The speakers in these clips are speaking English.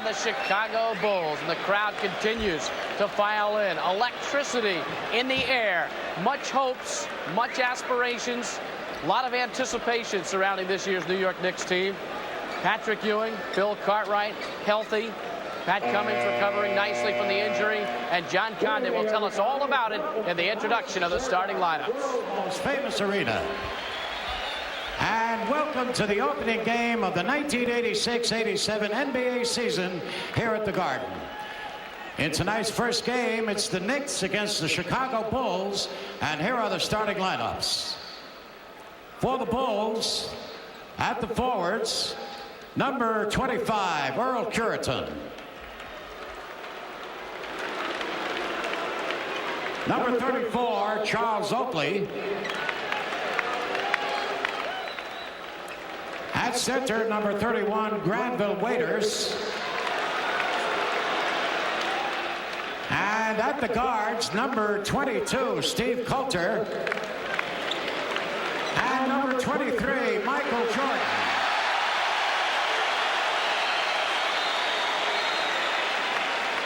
the Chicago Bulls. And the crowd continues to file in. Electricity in the air. Much hopes, much aspirations, a lot of anticipation surrounding this year's New York Knicks team. Patrick Ewing, Bill Cartwright, healthy. Pat Cummings recovering nicely from the injury. And John Condon will tell us all about it in the introduction of the starting lineups. Most famous arena. And welcome to the opening game of the 1986-87 NBA season here at the Garden. In tonight's first game, it's the Knicks against the Chicago Bulls. And here are the starting lineups. For the Bulls, at the forwards, number 25, Earl Curitan. Number 34, Charles Oakley. At center, number 31, Granville Waiters. And at the guards, number 22, Steve Coulter. And number 23, Michael Jordan.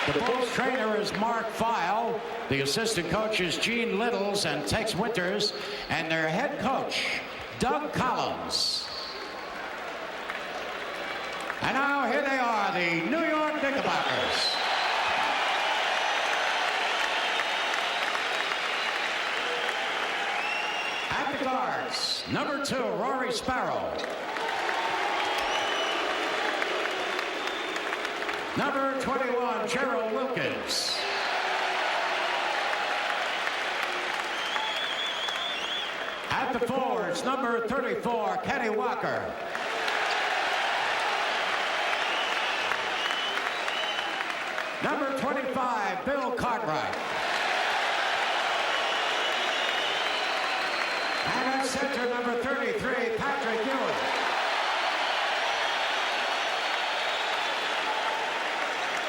The Bulls trainer is Mark Feil. The assistant coach is Gene Littles and Tex Winters. And their head coach, Doug Collins. And now here they are, the New York Knickerbockers. At the guards, number 2, Rory Sparrow. Number 21, Gerald Wilkins. At the forwards, number 34, Kenny Walker. Number 25, Bill Cartwright. And at center, number 33, Patrick Ewing.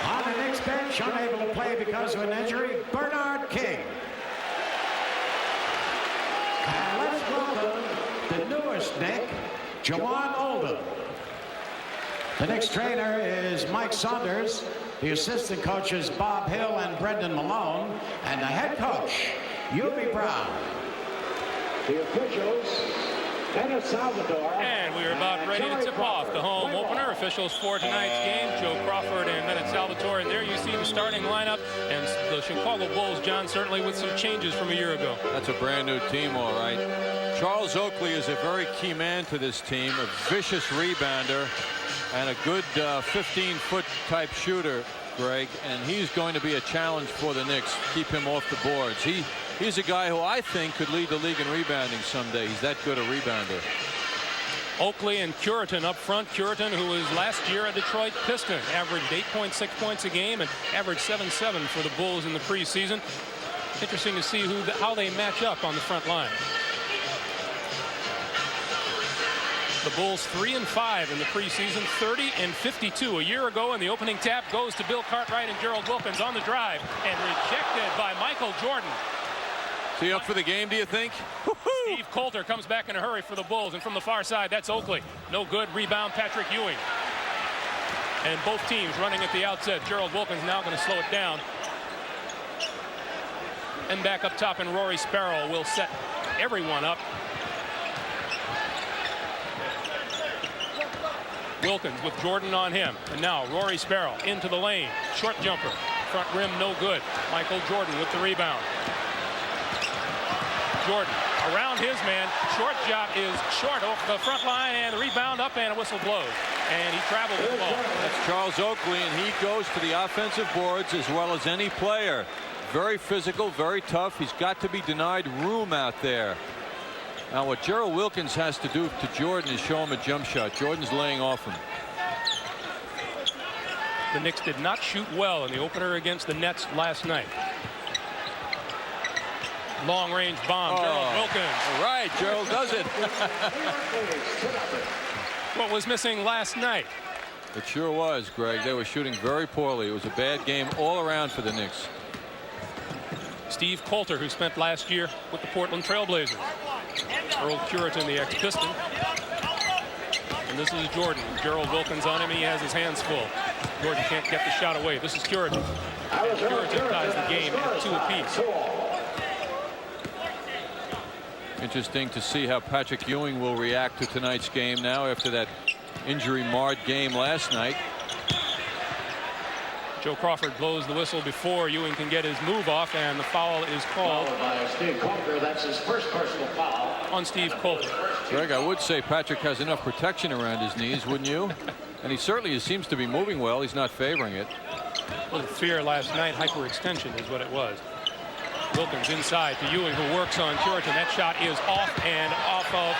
On the Knicks bench, unable to play because of an injury, Bernard King. And let's welcome the newest Knick, Jawan Oldham. The Knicks trainer is Mike Saunders. The assistant coaches Bob Hill and Brendan Malone. And the head coach, Hubie Brown. The officials, Dennis Salvador. And we are about ready to tip off the home opener. Officials for tonight's game, Joe Crawford and Bennett Salvatore. And there you see the starting lineup. And the Chicago Bulls, John, certainly with some changes from a year ago. That's a brand new team, all right. Charles Oakley is a very key man to this team, a vicious rebounder and a good 15-foot type shooter, Greg. And he's going to be a challenge for the Knicks. Keep him off the boards. He's a guy who I think could lead the league in rebounding someday. He's that good a rebounder. Oakley and Curitan up front. Curitan, who was last year a Detroit Piston, averaged 8.6 points a game and averaged 7.7 for the Bulls in the preseason. Interesting to see how they match up on the front line. The Bulls 3-5 in the preseason, 30-52 a year ago, and the opening tap goes to Bill Cartwright and Gerald Wilkins on the drive and rejected by Michael Jordan. Is he up for the game, do you think? Steve Coulter comes back in a hurry for the Bulls, and from the far side, that's Oakley. No good. Rebound, Patrick Ewing. And both teams running at the outset. Gerald Wilkins now going to slow it down. And back up top, and Rory Sparrow will set everyone up. Wilkins with Jordan on him. And now Rory Sparrow into the lane. Short jumper. Front rim no good. Michael Jordan with the rebound. Jordan around his man. Short job is short off the front line, and the rebound up, and a whistle blows. And he traveled the ball. That's Charles Oakley, and he goes to the offensive boards as well as any player. Very physical, very tough. He's got to be denied room out there. Now what Gerald Wilkins has to do to Jordan is show him a jump shot. Jordan's laying off him. The Knicks did not shoot well in the opener against the Nets last night. Long range bomb. Gerald Wilkins. All right, Gerald does it. What was missing last night? It sure was, Greg. They were shooting very poorly. It was a bad game all around for the Knicks. Steve Coulter, who spent last year with the Portland Trailblazers. Earl Curitan, the ex-Piston. And this is Jordan. Gerald Wilkins on him. He has his hands full. Jordan can't get the shot away. This is Curitan. And Curitan ties the game at 2 apiece. Interesting to see how Patrick Ewing will react to tonight's game now after that injury-marred game last night. Joe Crawford blows the whistle before Ewing can get his move off, and the foul is called by Steve Coulter. That's his first personal foul on Steve Coulter. Greg, I would say Patrick has enough protection around his knees, wouldn't you? And he certainly seems to be moving well. He's not favoring it. A little fear last night. Hyperextension is what it was. Wilkins inside to Ewing, who works on Curitan. That shot is off and off of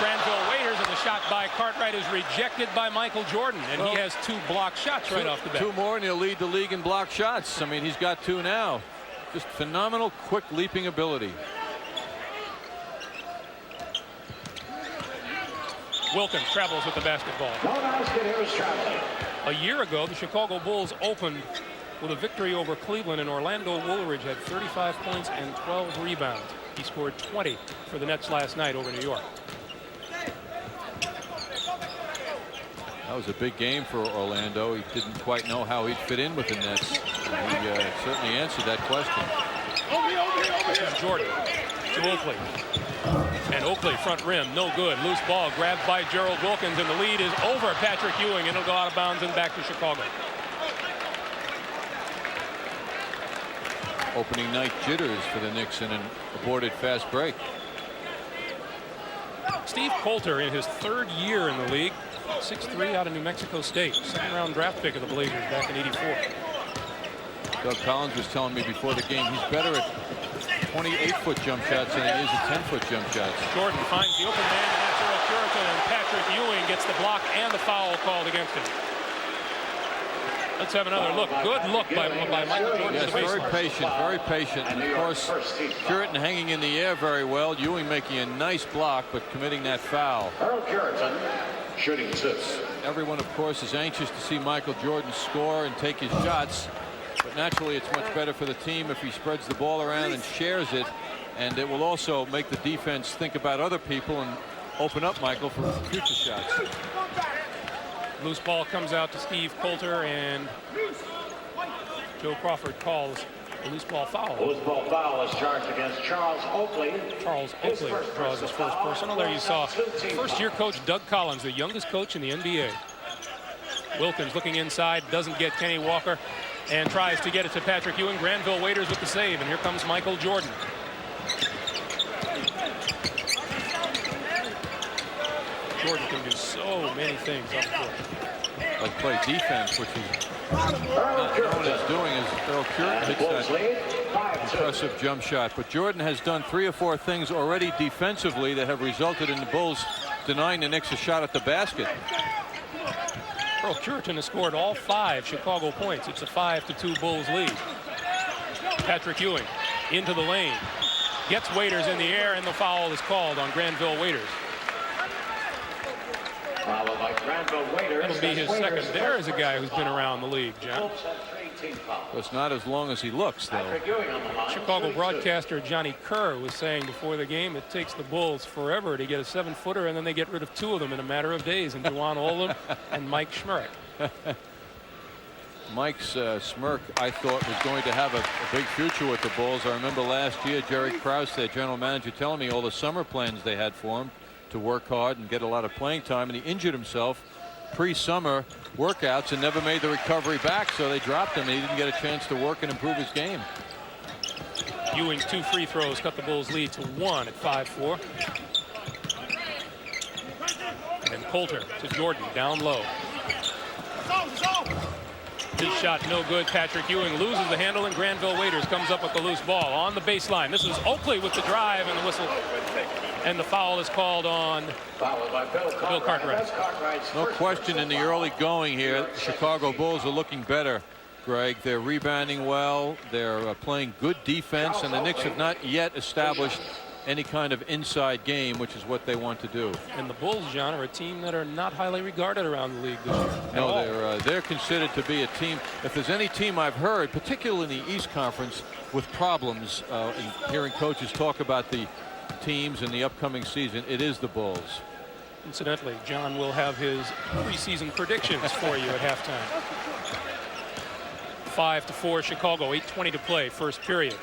Granville Waiters, and the shot by Cartwright is rejected by Michael Jordan, and he has 2 blocked shots right off the bat. 2 more and he'll lead the league in blocked shots. I mean, he's got 2 now. Just phenomenal quick leaping ability. Wilkins travels with the basketball. A year ago, the Chicago Bulls opened with a victory over Cleveland, and Orlando Woolridge had 35 points and 12 rebounds. He scored 20 for the Nets last night over New York. That was a big game for Orlando. He didn't quite know how he'd fit in with the Nets. And he certainly answered that question. This is Jordan to Oakley. And Oakley front rim, no good. Loose ball grabbed by Gerald Wilkins, and the lead is over Patrick Ewing, and it'll go out of bounds and back to Chicago. Opening night jitters for the Knicks in an aborted fast break. Steve Coulter in his 3rd year in the league. 6'3" out of New Mexico State. 2nd-round draft pick of the Blazers back in '84. Doug Collins was telling me before the game he's better at 28-foot jump shots than he is at 10-foot jump shots. Jordan finds the open man, and that's Earl Curitan, and Patrick Ewing gets the block and the foul called against him. Let's have another look. Good look by Michael Jordan. Yes, very patient, very patient. And of course, Curitan hanging in the air very well. Ewing making a nice block, but committing that foul. Earl Curitan shooting 6. Everyone, of course, is anxious to see Michael Jordan score and take his shots. But naturally, it's much better for the team if he spreads the ball around and shares it. And it will also make the defense think about other people and open up Michael for future shots. Loose ball comes out to Steve Coulter, and Joe Crawford calls a loose ball foul. Loose ball foul is charged against Charles Oakley. Charles Oakley draws his first personal. There you saw first-year coach Doug Collins, the youngest coach in the NBA. Wilkins looking inside, doesn't get Kenny Walker, and tries to get it to Patrick Ewing. Granville Waiters with the save, and here comes Michael Jordan. Jordan can do so many things up court. Like play defense, which is not known as doing, as Earl Curitan hits that impressive jump shot. But Jordan has done 3 or 4 things already defensively that have resulted in the Bulls denying the Knicks a shot at the basket. Earl Curitan has scored all 5 Chicago points. It's a 5-2 Bulls lead. Patrick Ewing into the lane. Gets Waiters in the air, and the foul is called on Granville Waiters. Followed by Granville Waiters. That'll be his second. There is a guy who's been around the league, John. It's not as long as he looks, though. Chicago broadcaster Johnny Kerr was saying before the game it takes the Bulls forever to get a 7-footer, and then they get rid of 2 of them in a matter of days, and Juwan Olam and Mike Schmurk. Mike's smirk, I thought, was going to have a big future with the Bulls. I remember last year Jerry Krause, their general manager, telling me all the summer plans they had for him to work hard and get a lot of playing time, and he injured himself pre-summer workouts and never made the recovery back, so they dropped him, and he didn't get a chance to work and improve his game. Ewing's 2 free throws cut the Bulls lead to 1 at 5-4. And then Coulter to Jordan down low. His shot no good. Patrick Ewing loses the handle, and Granville Waiters comes up with the loose ball on the baseline. This is Oakley with the drive, and the whistle, and the foul is called on Bill Cartwright. No question in the early going here, the Chicago Bulls are looking better, Greg. They're rebounding well. They're playing good defense, and the Knicks have not yet established any kind of inside game, which is what they want to do. And the Bulls, John, are a team that are not highly regarded around the league this year. No, they're considered to be a team. If there's any team I've heard, particularly in the East Conference, with problems, in hearing coaches talk about the teams in the upcoming season, it is the Bulls. Incidentally, John will have his preseason predictions for you at halftime. 5-4 Chicago. 8:20 to play, first period.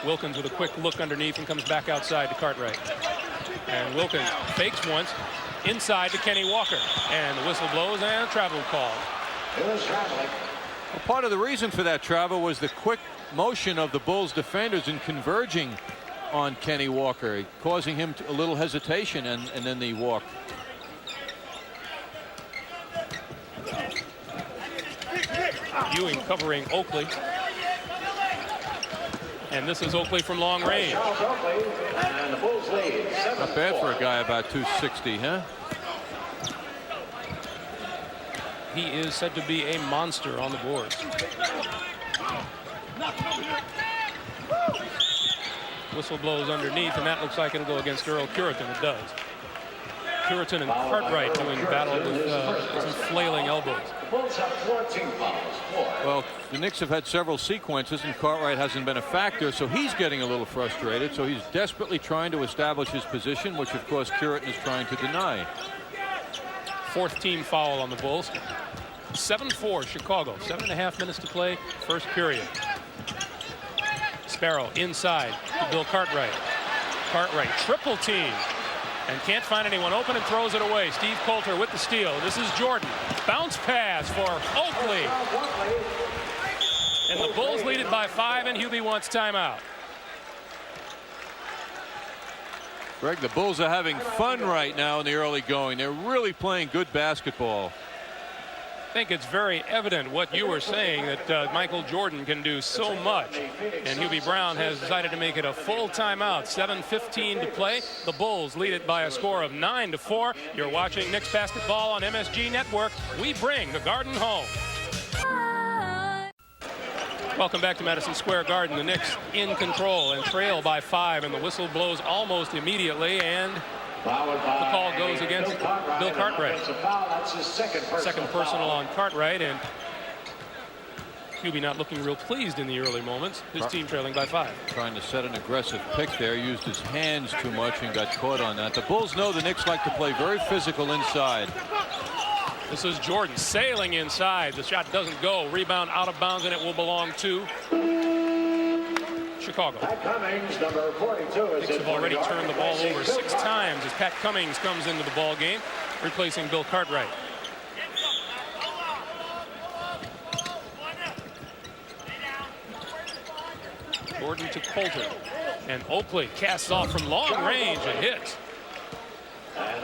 Wilkins with a quick look underneath and comes back outside to Cartwright. And Wilkins fakes once inside to Kenny Walker. And the whistle blows and travel call. It was traveling. Well, part of the reason for that travel was the quick motion of the Bulls defenders in converging on Kenny Walker, causing him a little hesitation, and then the walk. Ewing covering Oakley. And this is Oakley from long range. Charles Oakley, and the Bulls lead. Not bad for a guy about 260, huh? He is said to be a monster on the boards. Whistle blows underneath, and that looks like it'll go against Earl Curitan. It does. Curitan and Cartwright doing battle with some flailing elbows. The Bulls have 14 fouls. 4. Well, the Knicks have had several sequences, and Cartwright hasn't been a factor, so he's getting a little frustrated. So he's desperately trying to establish his position, which, of course, Curitan is trying to deny. Fourth team foul on the Bulls. 7-4 Chicago. 7.5 minutes to play, first period. Sparrow inside to Bill Cartwright. Cartwright triple team and can't find anyone open and throws it away. Steve Coulter with the steal. This is Jordan. Bounce pass for Oakley. And the Bulls lead it by 5, and Hubie wants timeout. Greg, the Bulls are having fun right now in the early going. They're really playing good basketball. I think it's very evident what you were saying, that Michael Jordan can do so much. And Hubie Brown has decided to make it a full timeout. 7:15 to play. The Bulls lead it by a score of 9-4. You're watching Knicks basketball on MSG Network. We bring the Garden home. Welcome back to Madison Square Garden. The Knicks in control and trail by 5, and the whistle blows almost immediately, and the call goes against Bill Cartwright. That's his second personal on Cartwright, and Hubie not looking real pleased in the early moments. His team trailing by 5. Trying to set an aggressive pick there, used his hands too much and got caught on that. The Bulls know the Knicks like to play very physical inside. This is Jordan sailing inside. The shot doesn't go. Rebound out of bounds, and it will belong to Chicago. Pat Cummings, number 42, Knicks have already turned the ball over 6 times as Pat Cummings comes into the ball game, replacing Bill Cartwright. Jordan to Coulter, and Oakley casts off from long range and hits.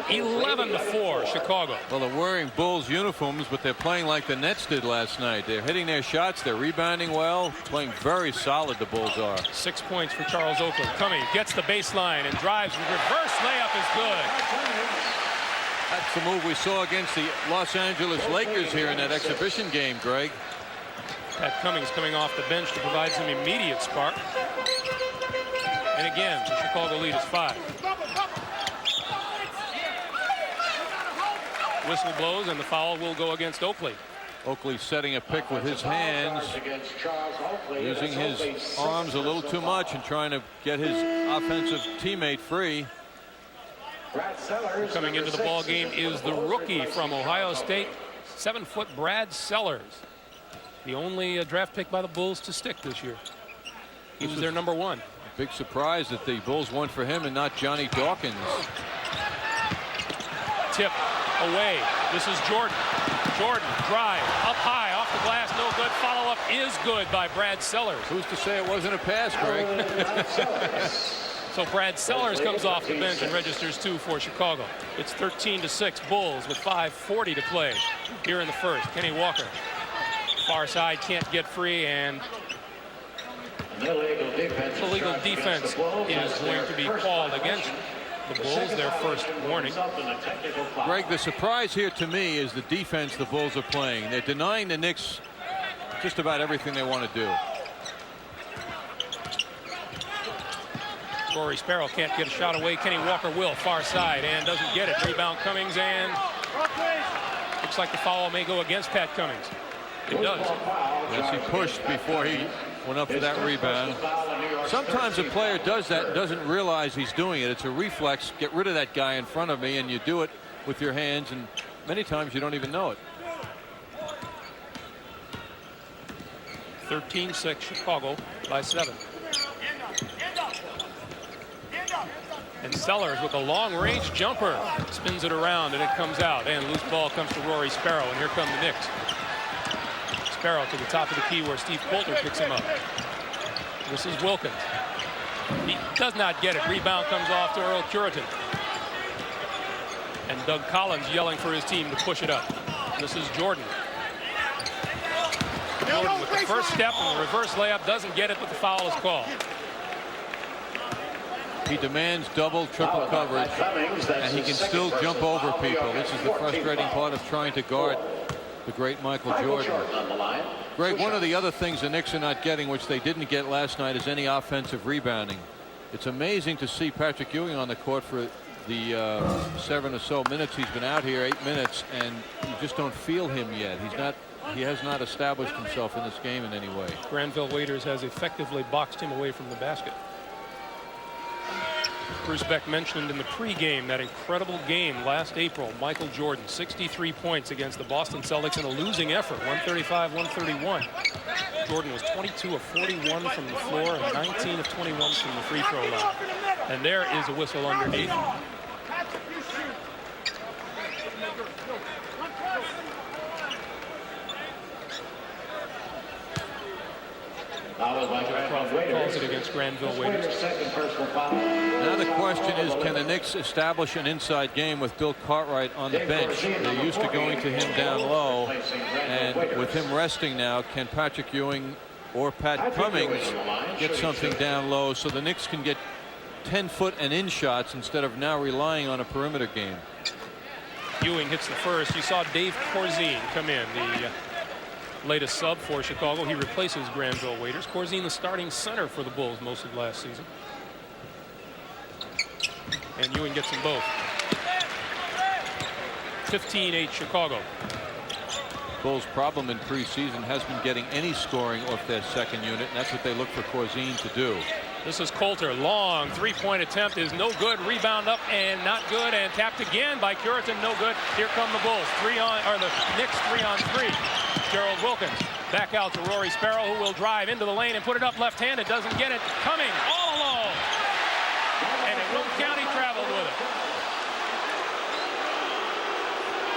11-4 Chicago. Well, they're wearing Bulls uniforms, but they're playing like the Nets did last night. They're hitting their shots. They're rebounding well. Playing very solid, the Bulls are. 6 points for Charles Oakley. Cummings gets the baseline and drives. The reverse layup is good. That's the move we saw against the Los Angeles Lakers here in that exhibition game, Greg. Pat Cummings coming off the bench to provide some immediate spark. And again, the Chicago lead is 5. Whistle blows, and the foul will go against Oakley. Oakley setting a pick with his hands, using his arms a little too much and trying to get his offensive teammate free. Coming into the ball game is the rookie from Ohio State, 7-foot Brad Sellers. The only draft pick by the Bulls to stick this year. He was their number 1. Big surprise that the Bulls went for him and not Johnny Dawkins. Tip away. This is Jordan. Jordan drive up high off the glass, no good. Follow-up is good by Brad Sellers. Who's to say it wasn't a pass, Greg? So Brad Sellers comes off the bench and registers 2 for Chicago. It's 13-6 Bulls with 5:40 to play here in the first. Kenny Walker, far side, can't get free, and illegal defense is going to be called against the Bulls, their first warning. Greg, the surprise here to me is the defense the Bulls are playing. They're denying the Knicks just about everything they want to do. Rory Sparrow can't get a shot away. Kenny Walker will, far side, and doesn't get it. Rebound Cummings, and looks like the foul may go against Pat Cummings. It does. Yes, he pushed before he went up for that rebound. Sometimes a player does that and doesn't realize he's doing it. It's a reflex. Get rid of that guy in front of me, and you do it with your hands, and many times you don't even know it. 13-6 Chicago by 7. And Sellers with a long-range jumper spins it around, and it comes out. And loose ball comes to Rory Sparrow, and here come the Knicks. Sparrow to the top of the key where Steve Coulter picks him up. This is Wilkins. He does not get it. Rebound comes off to Earl Curitan. And Doug Collins yelling for his team to push it up. This is Jordan. Jordan with the first step and the reverse layup, doesn't get it, but the foul is called. He demands double, triple coverage, and he can still jump over people. This is the frustrating part of trying to guard the great Michael Jordan. Greg, one of the other things the Knicks are not getting, which they didn't get last night, is any offensive rebounding. It's amazing to see Patrick Ewing on the court for the 7 or so minutes he's been out here, 8 minutes, and you just don't feel him yet. He has not established himself in this game in any way. Granville Waiters has effectively boxed him away from the basket. Bruce Beck mentioned in the pregame that incredible game last April. Michael Jordan, 63 points against the Boston Celtics in a losing effort, 135-131. Jordan was 22 of 41 from the floor and 19 of 21 from the free throw line. And there is a whistle underneath. Crawford calls it against Granville Waiters. Now the question is, can the Knicks establish an inside game with Bill Cartwright on the bench? They're used to going to him down low, and with him resting now, can Patrick Ewing or Pat Cummings get something down low so the Knicks can get 10-foot and in shots instead of now relying on a perimeter game? Ewing hits the first. You saw Dave Corzine come in, the latest sub for Chicago. He replaces Granville Waiters. Corzine, the starting center for the Bulls most of last season. And Ewing gets them both. 15-8 Chicago. Bulls' problem in preseason has been getting any scoring off their second unit, and that's what they look for Corzine to do. This is Coulter. Long three-point attempt is no good. Rebound up and not good, and tapped again by Curitan. No good. Here come the Bulls. The Knicks 3-on-3. Gerald Wilkins back out to Rory Sparrow, who will drive into the lane and put it up left-handed. Doesn't get it. Cummings all alone. And it won't count. He traveled with it.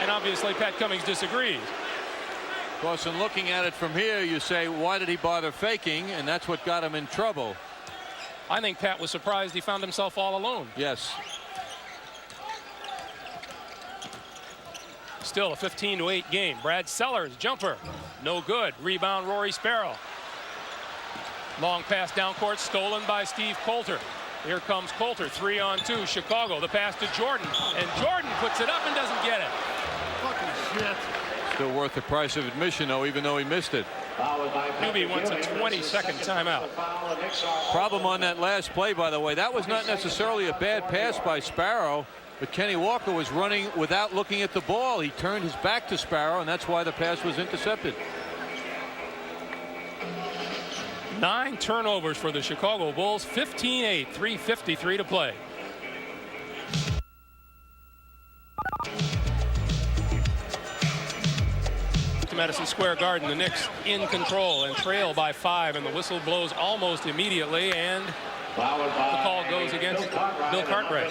And obviously Pat Cummings disagrees. Of course, in looking at it from here, you say, why did he bother faking? And that's what got him in trouble. I think Pat was surprised he found himself all alone. Yes. Still a 15-8 game. Brad Sellers, jumper. No good. Rebound, Rory Sparrow. Long pass down court, stolen by Steve Coulter. Here comes Coulter, 3-on-2, Chicago. The pass to Jordan, and Jordan puts it up and doesn't get it. Fucking shit. Still worth the price of admission, though, even though he missed it. Newby wants a 20-second timeout. Problem on that last play, by the way, that was not necessarily a bad pass by Sparrow, but Kenny Walker was running without looking at the ball. He turned his back to Sparrow, and that's why the pass was intercepted. 9 turnovers for the Chicago Bulls. 15-8, 3:53 to play. To Madison Square Garden, the Knicks in control and trail by 5, and the whistle blows almost immediately, and the call goes against Bill Cartwright.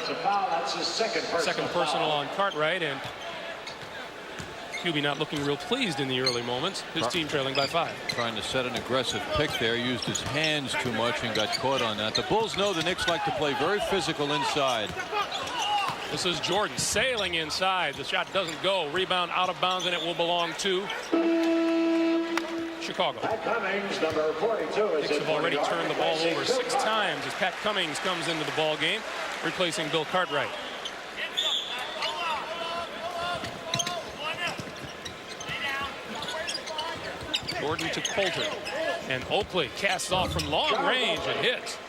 Second personal on Cartwright, and Hubie not looking real pleased in the early moments. His team trailing by 5. Trying to set an aggressive pick there, used his hands too much and got caught on that. The Bulls know the Knicks like to play very physical inside. This is Jordan sailing inside. The shot doesn't go. Rebound out of bounds, and it will belong to Chicago. Pat Cummings, number 42, Knicks have already turned the ball over 6 times as Pat Cummings comes into the ball game, replacing Bill Cartwright. Jordan to Coulter, and Oakley casts off from long range and hits.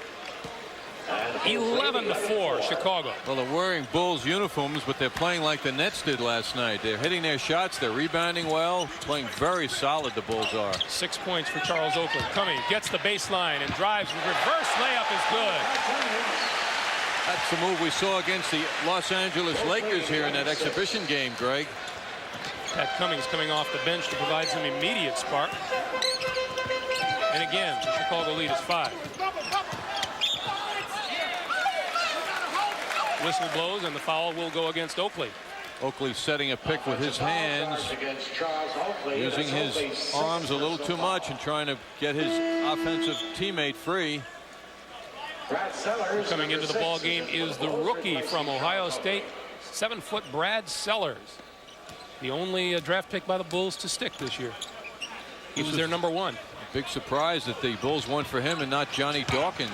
11-4 Chicago. Well, they're wearing Bulls uniforms, but they're playing like the Nets did last night. They're hitting their shots, they're rebounding well, playing very solid, the Bulls are. 6 points for Charles Oakley. Cummings gets the baseline and drives. Reverse layup is good. That's the move we saw against the Los Angeles Lakers here in that exhibition game, Greg. Pat Cummings coming off the bench to provide some immediate spark. And again, the Chicago lead is 5. Whistle blows, and the foul will go against Oakley. Oakley setting a pick with his hands, using his arms a little too much and trying to get his offensive teammate free. Coming into the ball game is the rookie from Ohio State, 7-foot Brad Sellers, the only draft pick by the Bulls to stick this year. He was their number 1. Big surprise that the Bulls went for him and not Johnny Dawkins.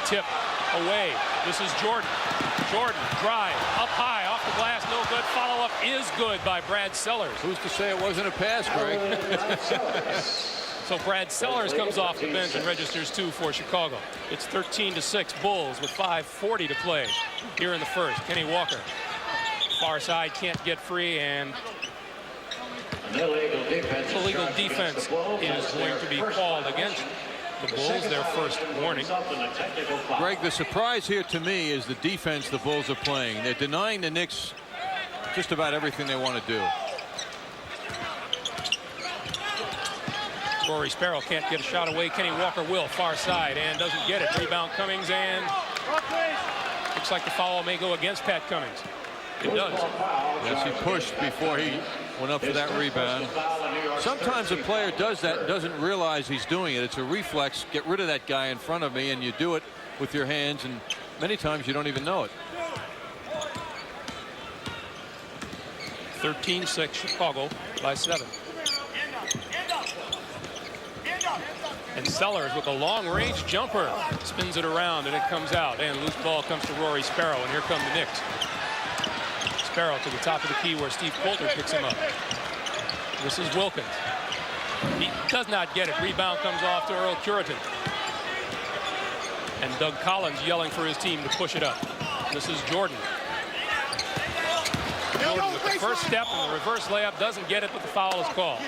Tip away. This is Jordan. Jordan drive up high off the glass, no good. Follow-up is good by Brad Sellers. Who's to say it wasn't a pass, Greg? So Brad Sellers comes off the bench and registers 2 for Chicago. It's 13-6 Bulls with 5:40 to play here in the first. Kenny Walker, far side, can't get free, and illegal defense is going to be called against the Bulls, their first warning. Greg, the surprise here to me is the defense the Bulls are playing. They're denying the Knicks just about everything they want to do. Rory Sparrow can't get a shot away. Kenny Walker will, far side, and doesn't get it. Rebound Cummings, and looks like the foul may go against Pat Cummings. It does. Yes, he pushed before he went up for that rebound. Sometimes a player does that and doesn't realize he's doing it. It's a reflex. Get rid of that guy in front of me, and you do it with your hands, and many times you don't even know it. 13-6 Chicago by 7. And Sellers with a long-range jumper spins it around, and it comes out, and loose ball comes to Rory Sparrow, and here come the Knicks. Sparrow to the top of the key where Steve Coulter picks him up. This is Wilkins. He does not get it. Rebound comes off to Earl Curitan. And Doug Collins yelling for his team to push it up. This is Jordan. Jordan with the first step and the reverse layup, doesn't get it, but the foul is called.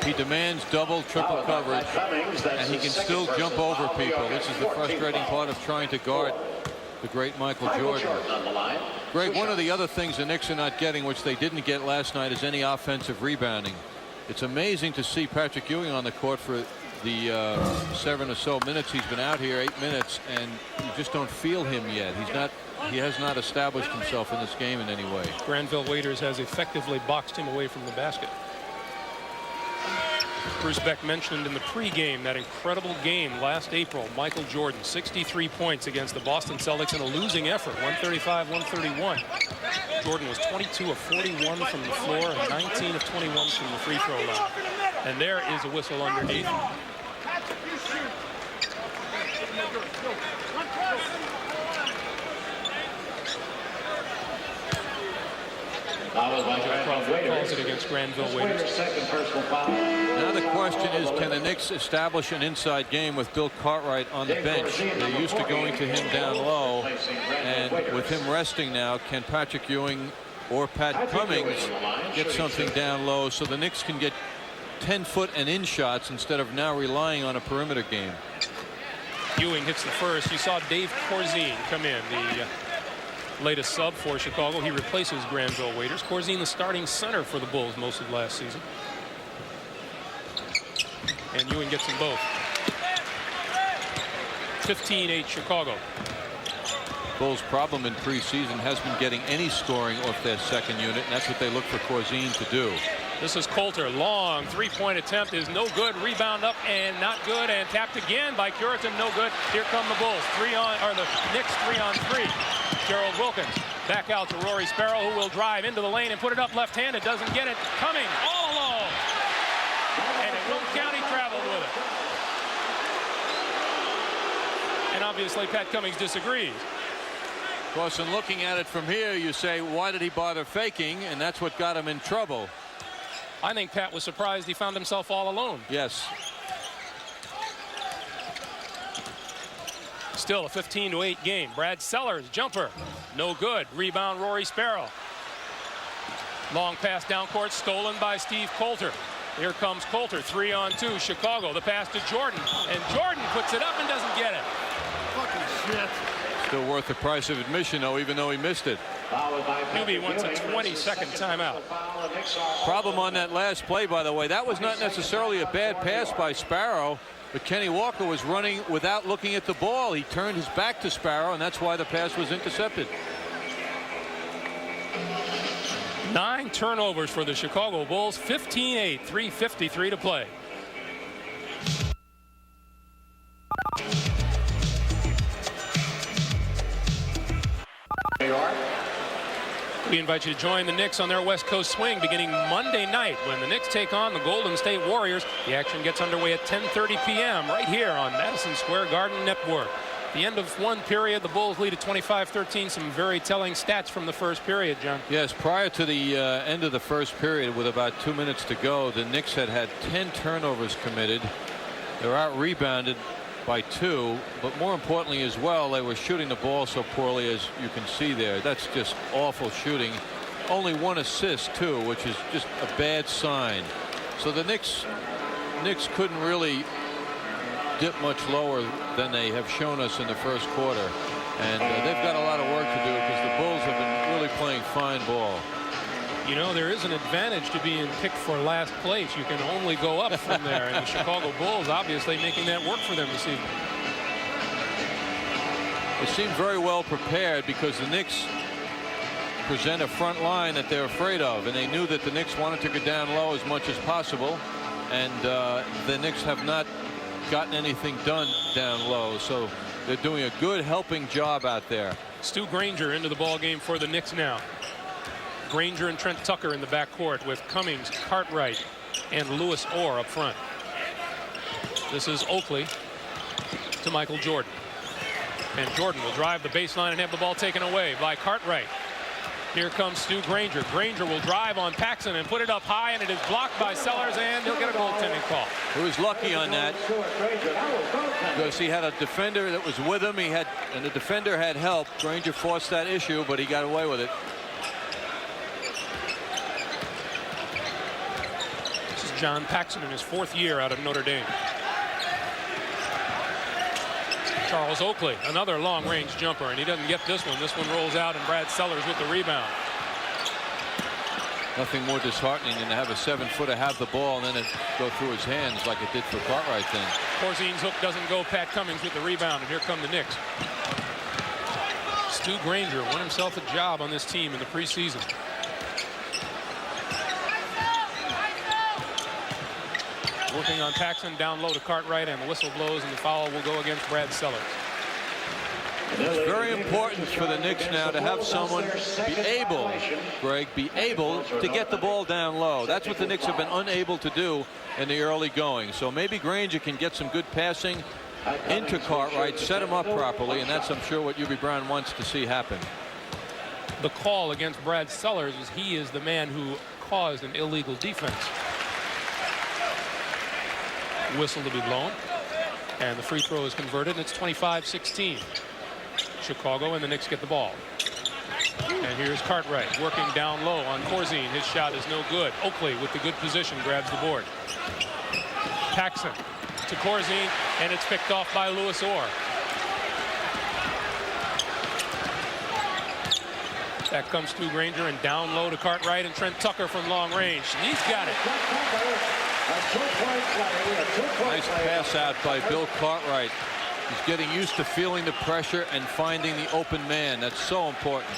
He demands double, triple coverage, and he can still jump over people. This is the frustrating part of trying to guard the great Michael Jordan. Greg, one of the other things the Knicks are not getting, which they didn't get last night, is any offensive rebounding. It's amazing to see Patrick Ewing on the court for the 7 or so minutes he's been out here, 8 minutes, and you just don't feel him yet. He has not established himself in this game in any way. Granville Waiters has effectively boxed him away from the basket. Bruce Beck mentioned in the pregame that incredible game last April. Michael Jordan, 63 points against the Boston Celtics in a losing effort, 135-131. Jordan was 22 of 41 from the floor and 19 of 21 from the free throw line. And there is a whistle underneath. Crawford calls it against Granville Waiters. Now the question is, can the Knicks establish an inside game with Bill Cartwright on the bench? They're used to going to him down low, and with him resting now, can Patrick Ewing or Pat Cummings get something down low so the Knicks can get 10-foot and in shots instead of now relying on a perimeter game? Ewing hits the first. You saw Dave Corzine come in, the latest sub for Chicago. He replaces Granville Waiters. Corzine, the starting center for the Bulls most of last season. And Ewing gets them both. 15-8 Chicago. Bulls' problem in preseason has been getting any scoring off their second unit, and that's what they look for Corzine to do. This is Coulter. Long three-point attempt is no good. Rebound up and not good, and tapped again by Curitan. No good. Here come the Bulls. The Knicks 3-on-3. Gerald Wilkins back out to Rory Sparrow, who will drive into the lane and put it up left-handed. Doesn't get it. Coming all alone. And Wilton County traveled with it. And obviously Pat Cummings disagrees. Of course, in looking at it from here, you say, why did he bother faking? And that's what got him in trouble. I think Pat was surprised he found himself all alone. Yes. Still a 15-8 game. Brad Sellers, jumper. No good. Rebound, Rory Sparrow. Long pass down court, stolen by Steve Coulter. Here comes Coulter, 3-on-2, Chicago. The pass to Jordan, and Jordan puts it up and doesn't get it. Fucking shit. Still worth the price of admission, though, even though he missed it. QB wants a 20-second timeout. Problem on that last play, by the way, that was not necessarily a bad pass by Sparrow, but Kenny Walker was running without looking at the ball. He turned his back to Sparrow, and that's why the pass was intercepted. 9 turnovers for the Chicago Bulls, 15-8, 3:53 to play. We invite you to join the Knicks on their West Coast swing beginning Monday night when the Knicks take on the Golden State Warriors. The action gets underway at 10:30 p.m. right here on Madison Square Garden Network. The end of one period, the Bulls lead at 25-13. Some very telling stats from the first period, John. Yes, prior to the end of the first period, with about 2 minutes to go, the Knicks had 10 turnovers committed. They're out rebounded by 2, but more importantly as well, they were shooting the ball so poorly, as you can see there. That's just awful shooting. Only 1 assist too, which is just a bad sign. So the Knicks couldn't really dip much lower than they have shown us in the first quarter, and they've got a lot of work to do because the Bulls have been really playing fine ball. You know, there is an advantage to being picked for last place. You can only go up from there, and the Chicago Bulls obviously making that work for them this evening. They seem very well prepared because the Knicks present a front line that they're afraid of, and they knew that the Knicks wanted to go down low as much as possible, and the Knicks have not gotten anything done down low, so they're doing a good helping job out there. Stu Granger into the ball game for the Knicks now. Granger and Trent Tucker in the backcourt with Cummings, Cartwright, and Lewis Orr up front. This is Oakley to Michael Jordan. And Jordan will drive the baseline and have the ball taken away by Cartwright. Here comes Stu Granger. Granger will drive on Paxson and put it up high, and it is blocked by Sellers, and he'll get a goaltending call. He was lucky on that because he had a defender that was with him. And the defender had help. Granger forced that issue, but he got away with it. John Paxson in his 4th year out of Notre Dame. Charles Oakley, another long-range jumper, and he doesn't get this one. This one rolls out, and Brad Sellers with the rebound. Nothing more disheartening than to have a 7-footer have the ball and then it go through his hands like it did for Cartwright then. Corzine's hook doesn't go. Pat Cummings with the rebound, and here come the Knicks. Stu Granger won himself a job on this team in the preseason. Working on Paxson, down low to Cartwright, and the whistle blows, and the foul will go against Brad Sellers. It's very important for the Knicks now to have someone be able, Greg, to get the ball down low. That's what the Knicks have been unable to do in the early going. So maybe Granger can get some good passing into Cartwright, set him up properly, and that's, I'm sure, what Hubie Brown wants to see happen. The call against Brad Sellers is he is the man who caused an illegal defense. Whistle to be blown, and the free throw is converted, and it's 25-16. Chicago, and the Knicks get the ball. And here's Cartwright working down low on Corzine. His shot is no good. Oakley with the good position grabs the board. Paxson to Corzine, and it's picked off by Lewis Orr. Back comes Stu Granger, and down low to Cartwright, and Trent Tucker from long range. He's got it. Nice pass out by Bill Cartwright. He's getting used to feeling the pressure and finding the open man. That's so important.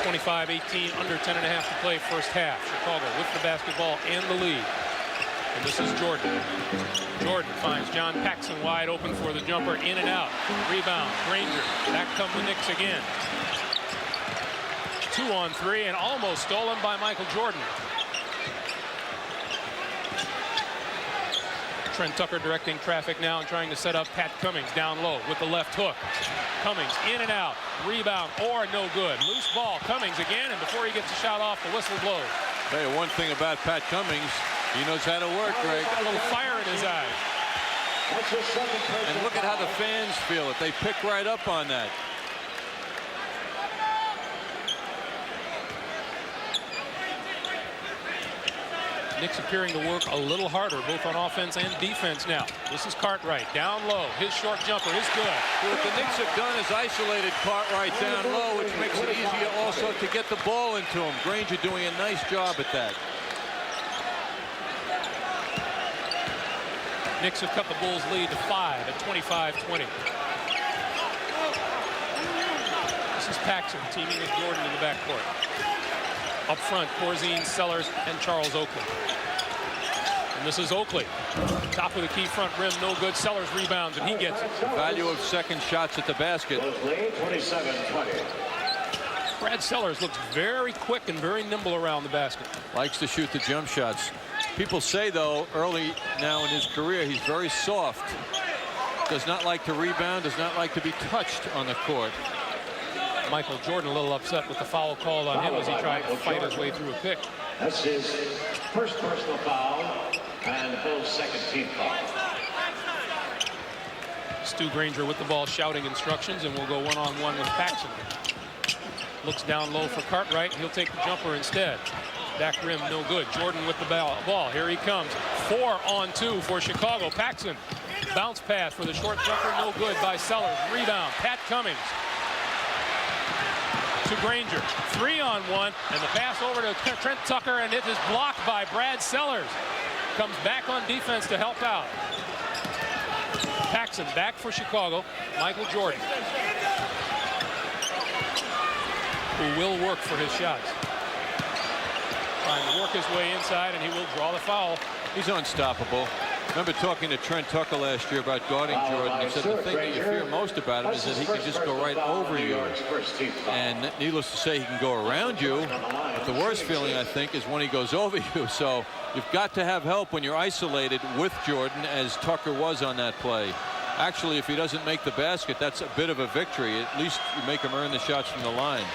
25-18, under 10 and a half to play first half. Chicago with the basketball and the lead. And this is Jordan. Jordan finds John Paxson wide open for the jumper, in and out. Rebound, Granger. Back come the Knicks again. 2-on-3, and almost stolen by Michael Jordan. Trent Tucker directing traffic now and trying to set up Pat Cummings down low with the left hook. Cummings in and out. Rebound, or no good. Loose ball. Cummings again, and before he gets a shot off, the whistle blows. Hey, one thing about Pat Cummings, he knows how to work, Greg. A little fire in his eyes. And look at how the fans feel it. They pick right up on that. Knicks appearing to work a little harder, both on offense and defense now. This is Cartwright down low. His short jumper is good. What the Knicks have done is isolated Cartwright down low, which makes it easier also to get the ball into him. Granger doing a nice job at that. Knicks have cut the Bulls' lead to 5 at 25-20. This is Paxson teaming with Jordan in the backcourt. Up front, Corzine, Sellers, and Charles Oakley. And this is Oakley. Top of the key front rim, no good. Sellers rebounds, and he gets it. The value of second shots at the basket. 27-20. Brad Sellers looks very quick and very nimble around the basket. Likes to shoot the jump shots. People say, though, early now in his career, he's very soft. Does not like to rebound, does not like to be touched on the court. Michael Jordan a little upset with the foul called on him as he tried to fight his way through a pick. That's his first personal foul and the Bulls' second team foul. Stu Granger with the ball shouting instructions, and we'll go one-on-one with Paxson. Looks down low for Cartwright. He'll take the jumper instead. Back rim, no good. Jordan with the ball. Here he comes. 4-on-2 for Chicago. Paxson. Bounce pass for the short jumper, no good by Sellers. Rebound, Pat Cummings. To Granger. 3-on-1, and the pass over to Trent Tucker, and it is blocked by Brad Sellers. Comes back on defense to help out. Paxson back for Chicago. Michael Jordan, who will work for his shots. Trying to work his way inside, and he will draw the foul. He's unstoppable. Remember talking to Trent Tucker last year about guarding Jordan. He said the thing that you fear most about him is that he can just go right over you. And needless to say, he can go around you. But the worst feeling, I think, is when he goes over you. So you've got to have help when you're isolated with Jordan, as Tucker was on that play. Actually, if he doesn't make the basket, that's a bit of a victory. At least you make him earn the shots from the line.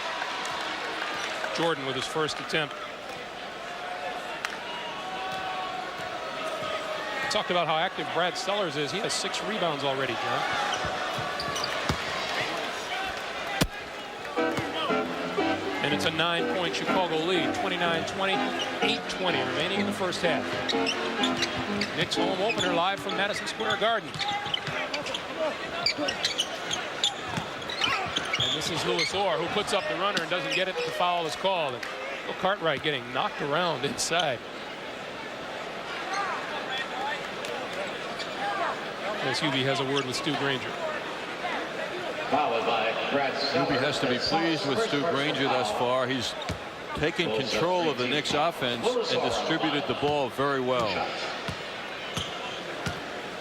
Jordan with his first attempt. Talked about how active Brad Sellers is. He has 6 rebounds already, John. And it's a 9-point Chicago lead. 29-20, 8:20 remaining in the first half. Knicks home opener live from Madison Square Garden. And this is Louis Orr, who puts up the runner and doesn't get it. The foul is called. And Bill Cartwright getting knocked around inside. As Hubie has a word with Stu Granger. Followed by Brad Sellers. Hubie has to be pleased with Stu Granger thus far. He's taken control of the Knicks offense and distributed the ball very well.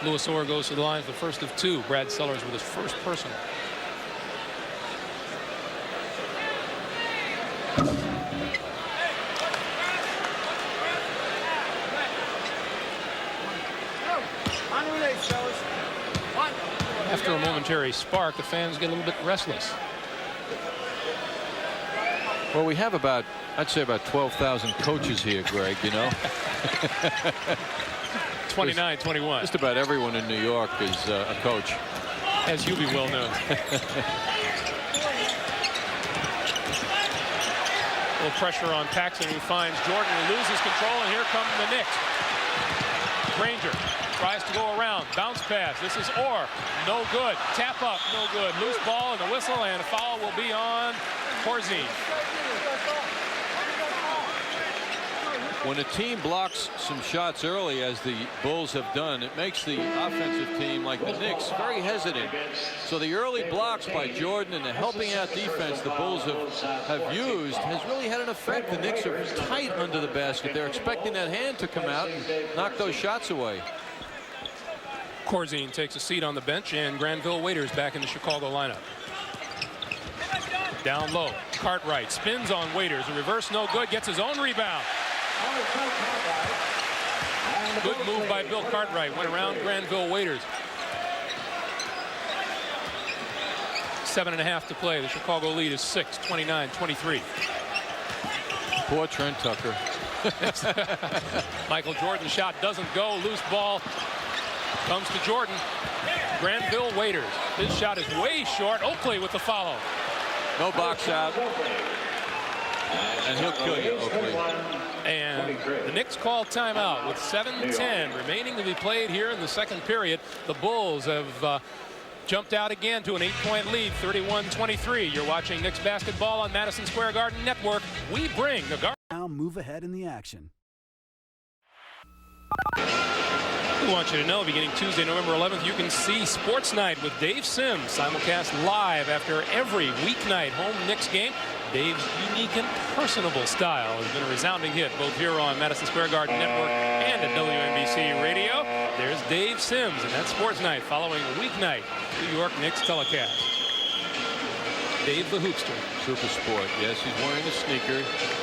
Louis Orr goes to the line for the first of 2. Brad Sellers with his first personal. After a momentary spark, the fans get a little bit restless. Well, we have about, I'd say about 12,000 coaches here, Greg, you know. 29-21. Just about everyone in New York is a coach. As Hubie well knows. A little pressure on Paxson, who finds Jordan, who loses control, and here come the Knicks. Granger tries to go around. Bounce pass. This is Orr. No good. Tap up. No good. Loose ball and a whistle, and a foul will be on Corzine. When a team blocks some shots early, as the Bulls have done, it makes the offensive team, like the Knicks, very hesitant. So the early blocks by Jordan and the helping out defense the Bulls have used has really had an effect. The Knicks are tight under the basket. They're expecting that hand to come out and knock those shots away. Corzine takes a seat on the bench, and Granville Waiters back in the Chicago lineup. Down low, Cartwright spins on Waiters. A reverse, no good. Gets his own rebound. Good move by Bill Cartwright. Went around Granville Waiters. 7.5 to play. The Chicago lead is 6, 29-23. Poor Trent Tucker. Michael Jordan's shot doesn't go. Loose ball comes to Jordan. Granville Waiters. His shot is way short. Oakley with the follow. No box out. And he'll kill you, Oakley. And the Knicks call timeout with 7:10 remaining to be played here in the second period. The Bulls have jumped out again to an 8-point lead, 31-23. You're watching Knicks basketball on Madison Square Garden Network. We bring the Garden. Now move ahead in the action. We want you to know, beginning Tuesday, November 11th, you can see Sports Night with Dave Sims, simulcast live after every weeknight home Knicks game. Dave's unique and personable style has been a resounding hit both here on Madison Square Garden Network and at WNBC Radio. There's Dave Sims, and that's Sports Night following a weeknight New York Knicks telecast. Dave the Hoopster. Super sport. Yes, he's wearing a sneaker.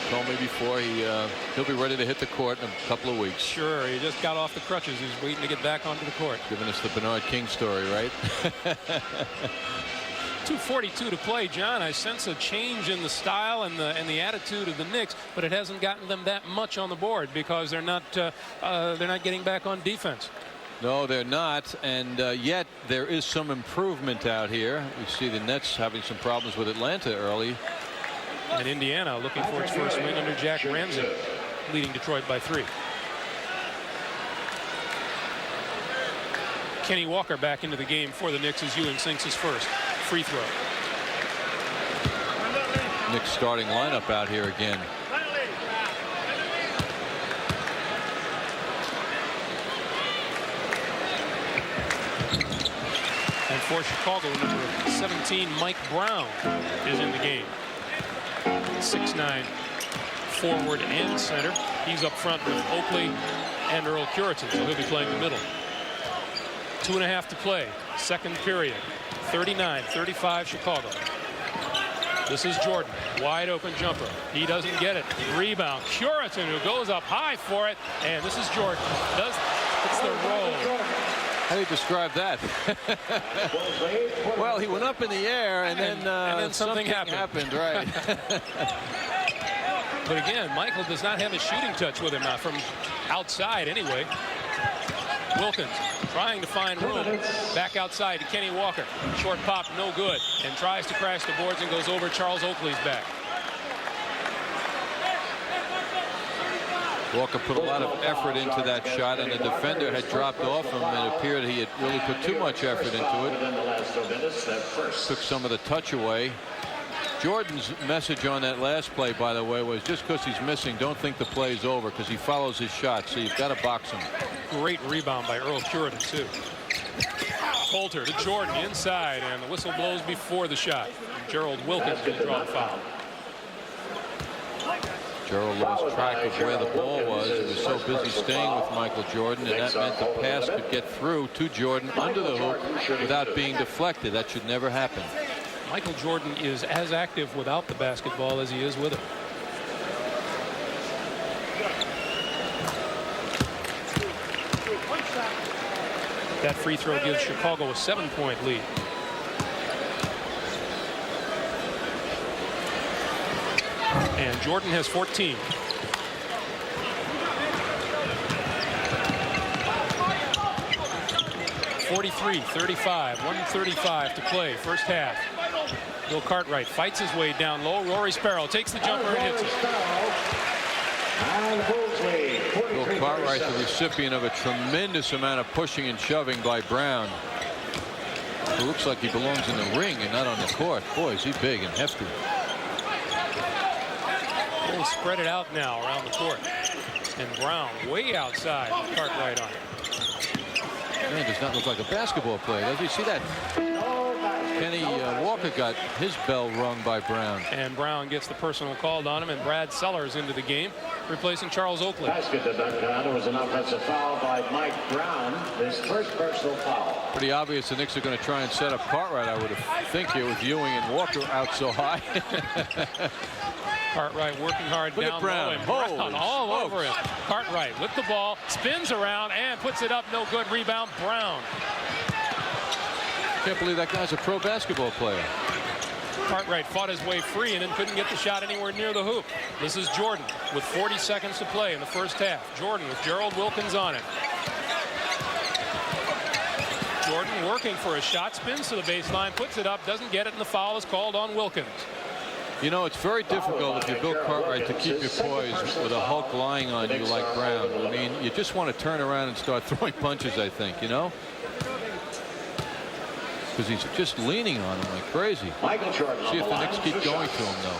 Told me before he'll be ready to hit the court in a couple of weeks. Sure, he just got off the crutches. He's waiting to get back onto the court. Giving us the Bernard King story, right? 2:42 to play, John. I sense a change in the style and the attitude of the Knicks, but it hasn't gotten them that much on the board because they're not getting back on defense. No, they're not, and yet there is some improvement out here. We see the Nets having some problems with Atlanta early. And Indiana looking for its first win under Jack Ramsey, leading Detroit by 3. Kenny Walker back into the game for the Knicks as Ewing sinks his first free throw. Knicks starting lineup out here again. And for Chicago, number 17, Mike Brown, is in the game. 6'9" forward and center. He's up front with Oakley and Earl Curitan, so he'll be playing the middle. 2.5 to play. Second period. 39-35 Chicago. This is Jordan. Wide open jumper. He doesn't get it. Rebound. Curitan, who goes up high for it. And this is Jordan. It's the roll. How do you describe that? Well, he went up in the air and then something happened. Right. But again, Michael does not have a shooting touch with him now from outside anyway. Wilkins trying to find room. Back outside to Kenny Walker. Short pop, no good. And tries to crash the boards and goes over Charles Oakley's back. Walker put a lot of effort into that shot, and the defender had dropped off him, and it appeared he had really put too much effort into it. Took some of the touch away. Jordan's message on that last play, by the way, was just because he's missing, don't think the play's over, because he follows his shot, so you've got to box him. Great rebound by Earl Curitan, too. Coulter to Jordan inside, and the whistle blows before the shot. Gerald Wilkins will draw the foul. Gerald lost track of where the ball was. He was so busy staying with Michael Jordan, and that meant the pass could get through to Jordan under the hoop without being deflected. That should never happen. Michael Jordan is as active without the basketball as he is with it. That free throw gives Chicago a 7-point lead. And Jordan has 14. (43-35), 1:35 to play, first half. Bill Cartwright fights his way down low. Rory Sparrow takes the jumper and hits it. Bill Cartwright, the recipient of a tremendous amount of pushing and shoving by Brown. It looks like he belongs in the ring and not on the court. Boy, is he big and hefty. They'll spread it out now around the court. And Brown way outside with Cartwright on it. Man, does not look like a basketball player, does he? See that? Kenny Walker got his bell rung by Brown. And Brown gets the personal called on him, and Brad Sellers into the game, replacing Charles Oakley. Basket to Duncan. It was an offensive foul by Mike Brown. His first personal foul. Pretty obvious the Knicks are going to try and set up Cartwright, I would think, here with Ewing and Walker out so high. Cartwright working hard Look down at Brown. low, and Brown all over him. Cartwright with the ball, spins around and puts it up. No good. Rebound, Brown. Can't believe that guy's a pro basketball player. Cartwright fought his way free and then couldn't get the shot anywhere near the hoop. This is Jordan with 40 seconds to play in the first half. Jordan with Gerald Wilkins on it. Jordan working for a shot, spins to the baseline, puts it up, doesn't get it, and the foul is called on Wilkins. You know, it's very difficult if you're Bill Cartwright to keep your poise with a Hulk lying on you like Brown. I mean, you just want to turn around and start throwing punches, I think, you know? Because he's just leaning on him like crazy. See if the Knicks keep going to him, though.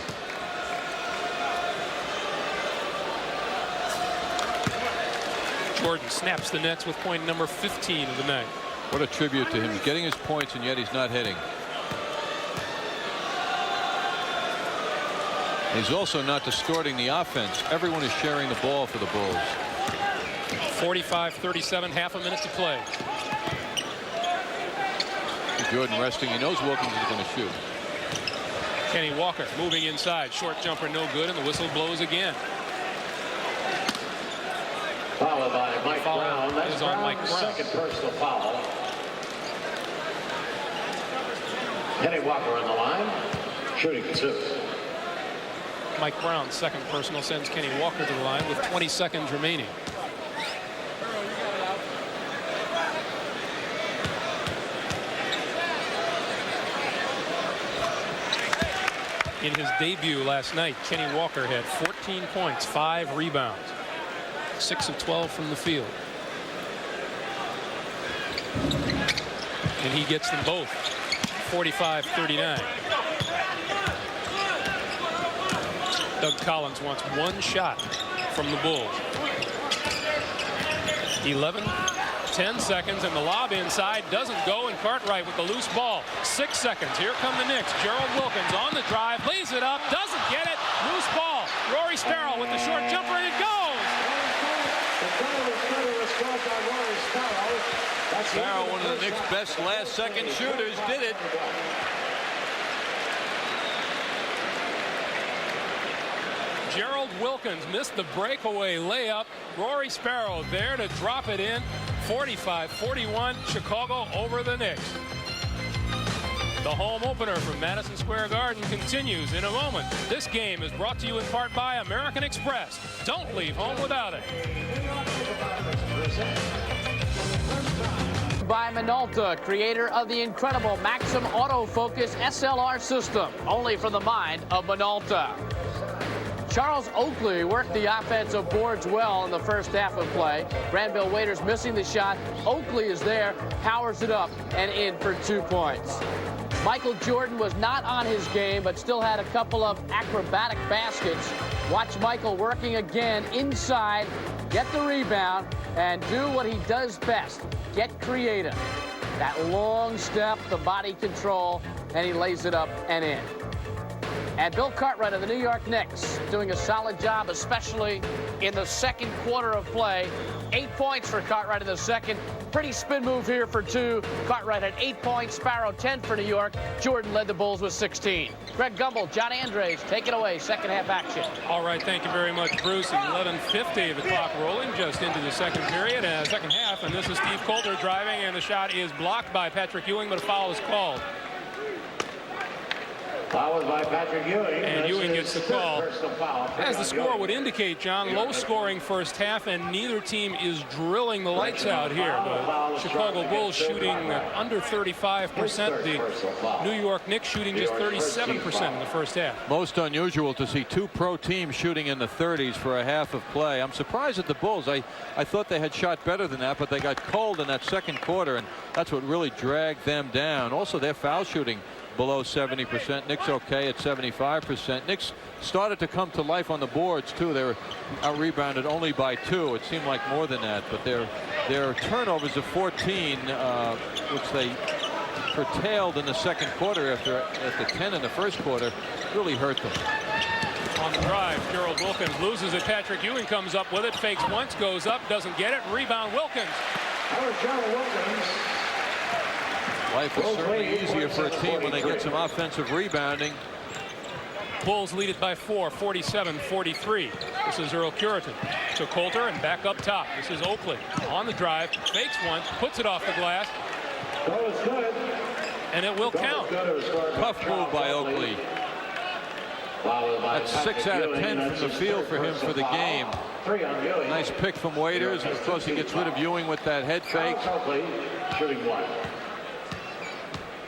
Jordan snaps the nets with point number 15 of the night. What a tribute to him. He's getting his points, and yet he's not hitting. He's also not distorting the offense. Everyone is sharing the ball for the Bulls. 45-37, half a minute to play. Jordan resting. He knows Wilkins is going to shoot. Kenny Walker moving inside. Short jumper no good, and the whistle blows again. Followed by Mike Foul Brown. That's is on Mike Brown's Brown. second personal foul. Kenny Walker on the line, shooting 2. Mike Brown's second personal sends Kenny Walker to the line with 20 seconds remaining. In his debut last night, Kenny Walker had 14 points, 5 rebounds, 6 of 12 from the field. And he gets them both. 45-39. Doug Collins wants one shot from the Bulls. 10 seconds, and the lob inside doesn't go, and Cartwright with the loose ball. 6 seconds. Here come the Knicks. Gerald Wilkins on the drive, lays it up, doesn't get it. Loose ball. Rory Sparrow with the short jumper, and it goes. Sparrow, one of the Knicks' best last-second shooters, did it. Gerald Wilkins missed the breakaway layup. Rory Sparrow there to drop it in. 45-41, Chicago over the Knicks. The home opener from Madison Square Garden continues in a moment. This game is brought to you in part by American Express. Don't leave home without it. By Minolta, creator of the incredible Maxim Autofocus SLR system, only from the mind of Minolta. Charles Oakley worked the offensive boards well in the first half of play. Granville Waiters missing the shot. Oakley is there, powers it up, and in for 2 points. Michael Jordan was not on his game, but still had a couple of acrobatic baskets. Watch Michael working again inside, get the rebound, and do what he does best, get creative. That long step, the body control, and he lays it up and in. And Bill Cartwright of the New York Knicks doing a solid job, especially in the second quarter of play. 8 points for Cartwright in the second. Pretty spin move here for 2. Cartwright had 8 points, Sparrow 10 for New York. Jordan led the Bulls with 16. Greg Gumbel, John Andres, take it away. Second half action. All right, thank you very much, Bruce. 11:50, the clock rolling just into the second period and second half. And this is Steve Coulter driving, and the shot is blocked by Patrick Ewing, but a foul is called. Foul by Patrick Ewing. And Ewing gets the call. As the score would indicate, John, low-scoring first half, and neither team is drilling the lights out here. The Chicago Bulls shooting under 35%. The New York Knicks shooting just 37% in the first half. Most unusual to see 2 pro teams shooting in the 30s for a half of play. I'm surprised at the Bulls. I thought they had shot better than that, but they got cold in that second quarter, and that's what really dragged them down. Also, their foul shooting below 70%. Knicks okay at 75%. Knicks started to come to life on the boards too. They were out-rebounded only by 2. It seemed like more than that, but their turnovers of 14, which they curtailed in the second quarter after 10 in the first quarter, really hurt them. On the drive, Gerald Wilkins loses it. Patrick Ewing comes up with it, fakes once, goes up, doesn't get it. Rebound Wilkins. Life is certainly easier for a team when they get some offensive rebounding. Bulls lead it by 4, 47-43. This is Earl Curitan to Coulter and back up top. This is Oakley on the drive, fakes one, puts it off the glass, and it will count. Tough move by Oakley. That's 6 out of 10 from the field for him for the game. Nice pick from Waiters, and of course he gets rid of Ewing with that head fake.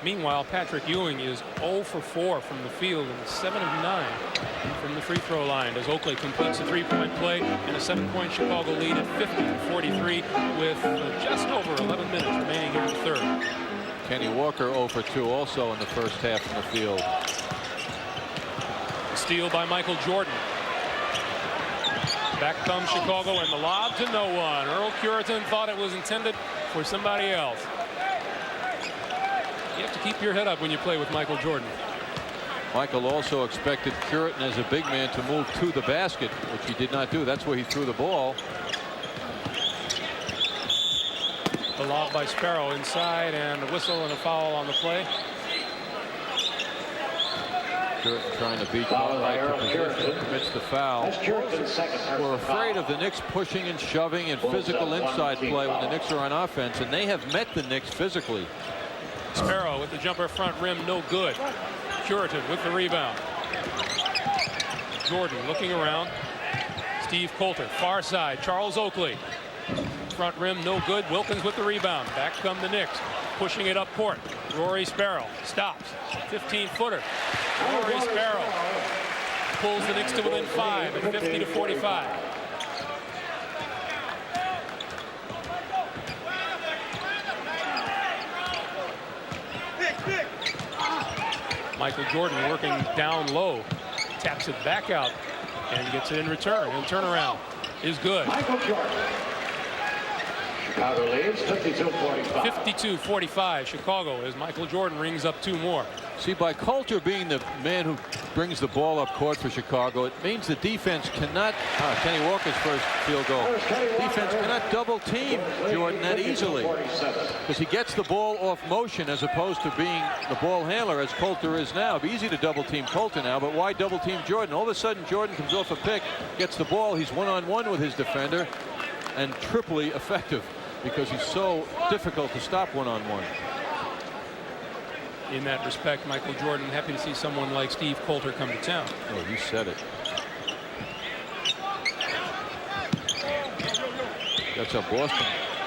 Meanwhile, Patrick Ewing is 0 for 4 from the field and 7 of 9 from the free throw line as Oakley completes a 3-point play and a 7-point Chicago lead at 50-43 with just over 11 minutes remaining in the third. Kenny Walker 0 for 2 also in the first half in the field. Steal by Michael Jordan. Back comes Chicago and the lob to no one. Earl Curitan thought it was intended for somebody else. You have to keep your head up when you play with Michael Jordan. Michael also expected Curitan as a big man to move to the basket, which he did not do. That's where he threw the ball. The lob by Sparrow inside and a whistle and a foul on the play. Curitan trying to beat Cartwright to position, commits the foul. We're afraid of the Knicks pushing and shoving and physical inside play when the Knicks are on offense, and they have met the Knicks physically. Sparrow with the jumper front rim, no good. Curitan with the rebound. Jordan looking around. Steve Coulter, far side. Charles Oakley. Front rim, no good. Wilkins with the rebound. Back come the Knicks. Pushing it up court. Rory Sparrow stops. 15-footer. Rory Sparrow pulls the Knicks to within 5 at 50-45. Michael Jordan working down low, taps it back out and gets it in return, and turnaround is good. Michael Jordan. Chicago leads 52-45. 52-45 Chicago as Michael Jordan rings up 2 more. See, by Coulter being the man who brings the ball up court for Chicago, it means the defense cannot, Kenny Walker's first field goal, defense cannot double team Jordan that easily because he gets the ball off motion as opposed to being the ball handler as Coulter is now. It'd be easy to double team Coulter now, but why double team Jordan? All of a sudden Jordan comes off a pick, gets the ball, he's one-on-one with his defender and triply effective because he's so difficult to stop one-on-one. In that respect, Michael Jordan happy to see someone like Steve Coulter come to town. Oh, he said it. That's how Boston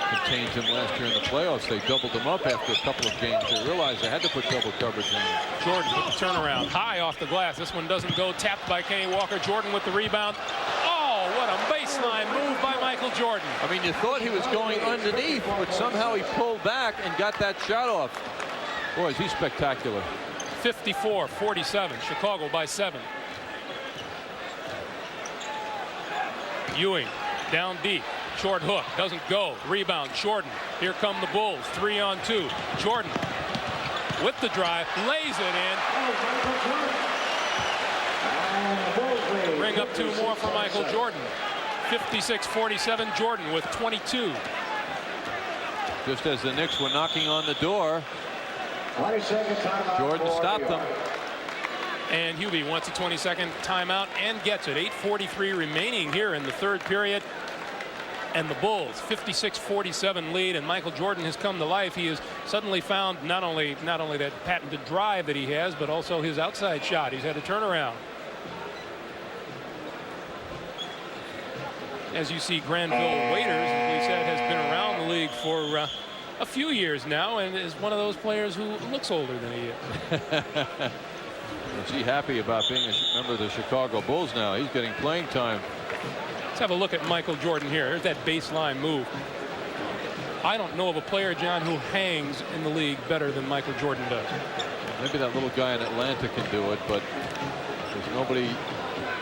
contained him last year in the playoffs. They doubled him up after a couple of games. They realized they had to put double coverage in. Jordan with the turnaround, high off the glass. This one doesn't go. Tapped by Kenny Walker. Jordan with the rebound. Oh, what a baseline move by Michael Jordan. I mean, you thought he was going underneath, but somehow he pulled back and got that shot off. Boy, is he spectacular. 54-47, Chicago by 7. Ewing down deep, short hook, doesn't go. Rebound, Jordan. Here come the Bulls, 3-on-2. Jordan with the drive, lays it in. Bring up 2 more for Michael Jordan. 56-47, Jordan with 22. Just as the Knicks were knocking on the door, Jordan stopped them. And Hubie wants a 20-second timeout and gets it. 8:43 remaining here in the third period. And the Bulls 56-47 lead, and Michael Jordan has come to life. He has suddenly found not only that patented drive that he has, but also his outside shot. He's had a turnaround. As you see, Granville Waiters, as we said, has been around the league for a few years now and is one of those players who looks older than he is. Is he happy about being a member of the Chicago Bulls now? He's getting playing time. Let's have a look at Michael Jordan here. There's that baseline move. I don't know of a player, John, who hangs in the league better than Michael Jordan does. Maybe that little guy in Atlanta can do it, but there's nobody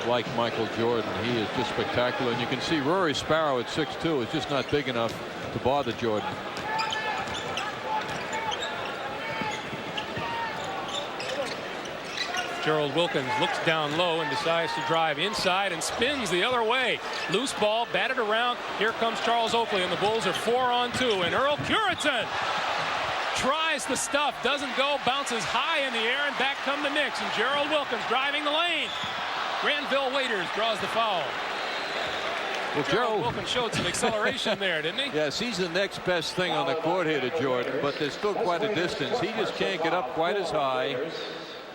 like Michael Jordan. He is just spectacular. And you can see Rory Sparrow at 6'2" is just not big enough to bother Jordan. Gerald Wilkins looks down low and decides to drive inside and spins the other way. Loose ball batted around. Here comes Charles Oakley, and the Bulls are 4-on-2. And Earl Curitan tries the stuff, doesn't go, bounces high in the air, and back come the Knicks. And Gerald Wilkins driving the lane. Granville Waiters draws the foul. Well, Gerald Wilkins showed some acceleration there, didn't he? Yes, he's the next best thing on the court here to Jordan, but there's still quite a distance. He just can't get up quite as high.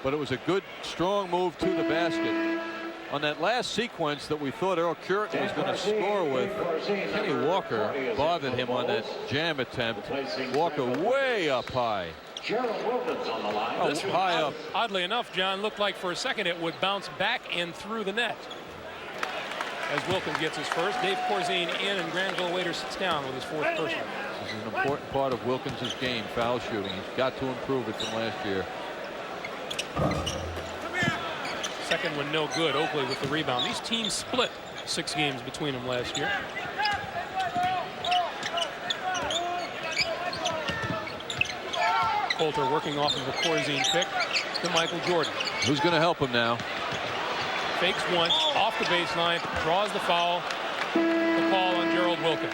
But it was a good, strong move to the basket. On that last sequence that we thought Earl Curitan was going to score with, Kenny Walker bothered him on that jam attempt. Walker way up high. Gerald Wilkins on the line. Oh, high up. Oddly enough, John, looked like for a second it would bounce back and through the net. As Wilkins gets his first, Dave Corzine in, and Granville Waiter sits down with his fourth personal. This is an important part of Wilkins' game, foul shooting. He's got to improve it from last year. Second one no good. Oakley with the rebound. These teams split 6 games between them last year. Coulter working off of a Corzine pick to Michael Jordan. Who's going to help him now? Fakes once, off the baseline, draws the foul. The call on Gerald Wilkins.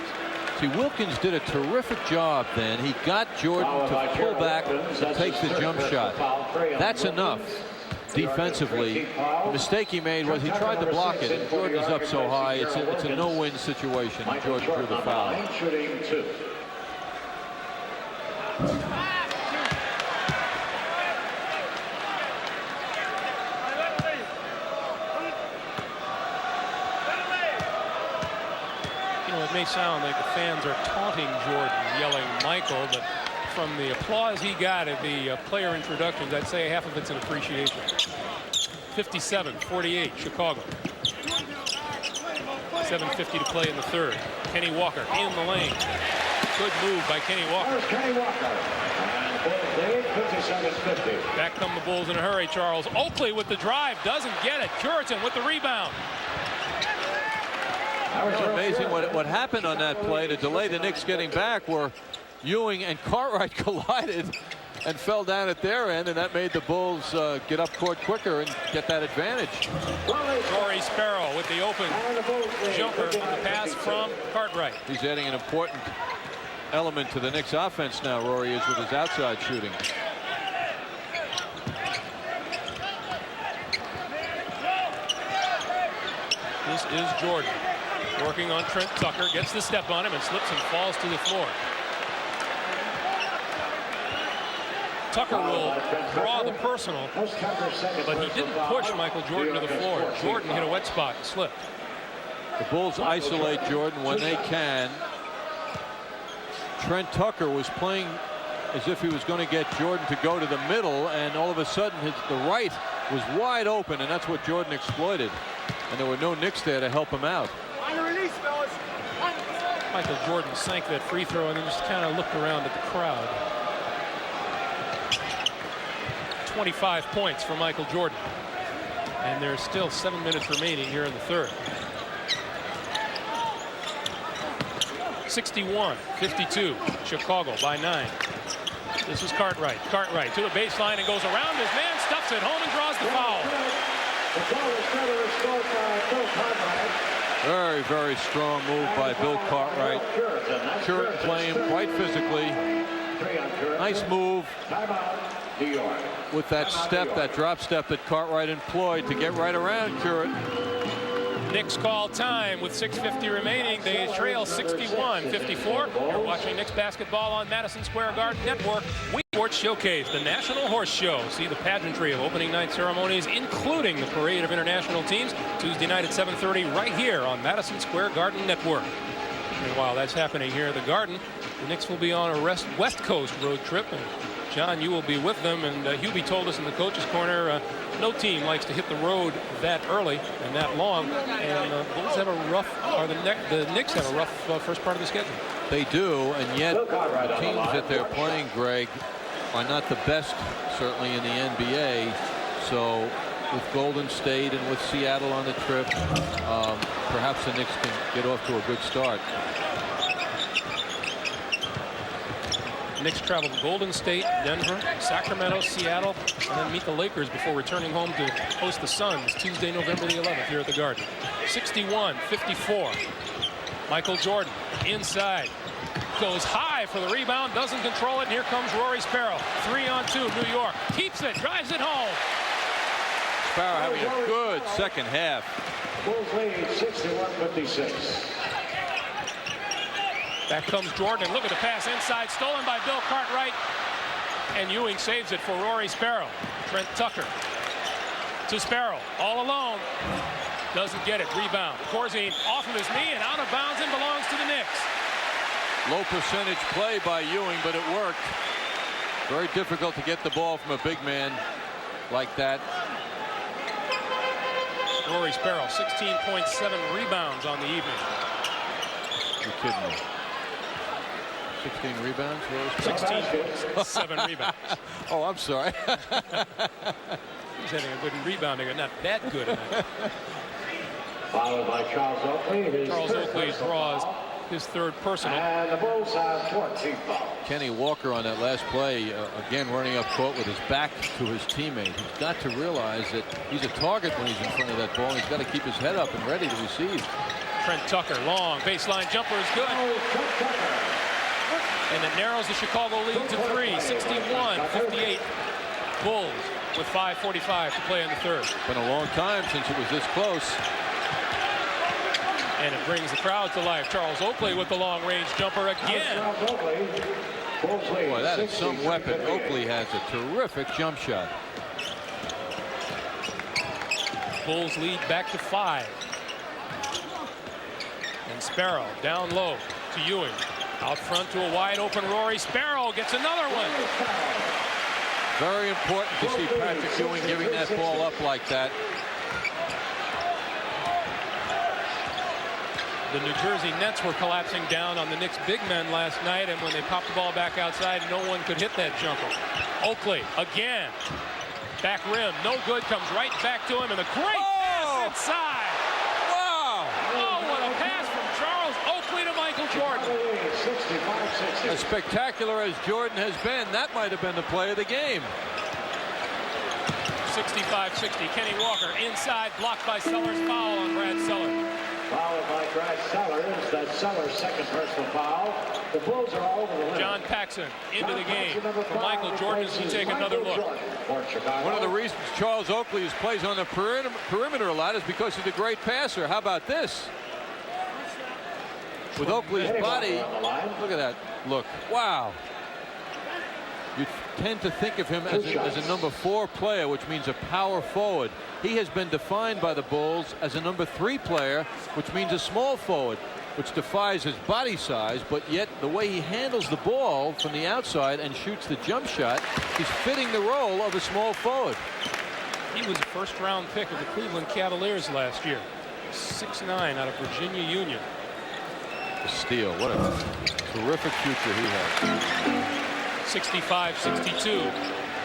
See, Wilkins did a terrific job then. He got Jordan to pull back and take the jump shot. That's enough defensively. The mistake he made was he tried to block it, and Jordan is up so high. It's a no-win situation. Jordan drew the foul. It may sound like the fans are taunting Jordan, yelling Michael, but from the applause he got at the player introductions, I'd say half of it's an appreciation. 57-48, Chicago. 7:50 to play in the third. Kenny Walker in the lane. Good move by Kenny Walker. Back come the Bulls in a hurry, Charles. Oakley with the drive, doesn't get it. Curitan with the rebound. Amazing what happened on that play to delay the Knicks getting back, where Ewing and Cartwright collided and fell down at their end, and that made the Bulls get up court quicker and get that advantage. Rory Sparrow with the open jumper on the pass from Cartwright. He's adding an important element to the Knicks offense now, Rory is, with his outside shooting. This is Jordan working on Trent Tucker, gets the step on him and slips and falls to the floor. Tucker will draw the personal, but he didn't push Michael Jordan to the floor. Jordan hit a wet spot and slipped. The Bulls isolate Jordan when they can. Trent Tucker was playing as if he was going to get Jordan to go to the middle, and all of a sudden the right was wide open, and that's what Jordan exploited. And there were no Knicks there to help him out. Michael Jordan sank that free throw and then just kind of looked around at the crowd. 25 points for Michael Jordan. And there's still 7 minutes remaining here in the third. 61-52, Chicago by 9. This is Cartwright. Cartwright to the baseline and goes around his man, stuffs it home and draws the foul. The ball is never restored by Bill Cartwright. Very, very strong move by Bill Cartwright. Curitan playing quite physically. Nice move with that step, that drop step that Cartwright employed to get right around Curitan. Knicks call time with 6:50 remaining. They trail 61-54. You're watching Knicks basketball on Madison Square Garden Network. Sports Showcase, the National Horse Show. See the pageantry of opening night ceremonies, including the parade of international teams, Tuesday night at 7:30 right here on Madison Square Garden Network. And while that's happening here at the Garden, the Knicks will be on a West Coast road trip, and John, you will be with them. And Hubie told us in the coach's corner, no team likes to hit the road that early and that long. And the Bulls have a rough, or the Knicks have a rough first part of the schedule. They do, and yet the teams that they're playing, Greg, are not the best, certainly in the NBA. So with Golden State and with Seattle on the trip, perhaps the Knicks can get off to a good start. Knicks travel to Golden State, Denver, Sacramento, Seattle, and then meet the Lakers before returning home to host the Suns Tuesday, November the 11th here at the Garden. 61-54. Michael Jordan inside. Goes high for the rebound, doesn't control it, and here comes Rory Sparrow. 3-on-2, New York. Keeps it, drives it home. Sparrow having a good second half. Bulls lead 61-56. Back comes Jordan. Look at the pass inside, stolen by Bill Cartwright. And Ewing saves it for Rory Sparrow. Trent Tucker to Sparrow, all alone. Doesn't get it, rebound. Corzine off of his knee and out of bounds and belongs to the Knicks. Low percentage play by Ewing, but it worked. Very difficult to get the ball from a big man like that. Rory Sparrow, 16.7 rebounds on the evening. You're kidding me. 16 rebounds? 16.7 rebounds. Oh, I'm sorry. He's having a good rebounding, and not that good. Followed by Charles Oakley. Charles Oakley draws his third personal. And the Bulls have 14 fouls. Kenny Walker on that last play, again running up court with his back to his teammate. He's got to realize that he's a target when he's in front of that ball. He's got to keep his head up and ready to receive. Trent Tucker, long baseline jumper is good. And it narrows the Chicago lead to 3, 61-58. Bulls with 5:45 to play in the third. Been a long time since it was this close. And it brings the crowd to life. Charles Oakley with the long-range jumper again. Boy, that is some weapon. Oakley has a terrific jump shot. Bulls lead back to 5. And Sparrow down low to Ewing. Out front to a wide open Rory Sparrow gets another one. Very important to see Patrick Ewing giving that ball up like that. The New Jersey Nets were collapsing down on the Knicks big men last night, and when they popped the ball back outside, no one could hit that jumper. Oakley again. Back rim, no good, comes right back to him, and a great pass inside. Wow! Oh, what a pass from Charles Oakley to Michael Jordan. As spectacular as Jordan has been, that might have been the play of the game. 65-60, Kenny Walker inside, blocked by Sellers, foul on Brad Sellers. Followed by Brad Sellers. That's Sellers' second personal foul. The Bulls are over the limit. John Paxson into the game for Michael Jordan as we take another look. One of the reasons Charles Oakley plays on the perimeter a lot is because he's a great passer. How about this? With Oakley's body, look at that look. Wow. You tend to think of him as a number 4 player, which means a power forward. He has been defined by the Bulls as a number 3 player, which means a small forward, which defies his body size, but yet the way he handles the ball from the outside and shoots the jump shot, he's fitting the role of a small forward. He was a first-round pick of the Cleveland Cavaliers last year. 6'9" out of Virginia Union. A steal. What a terrific future he has. 65-62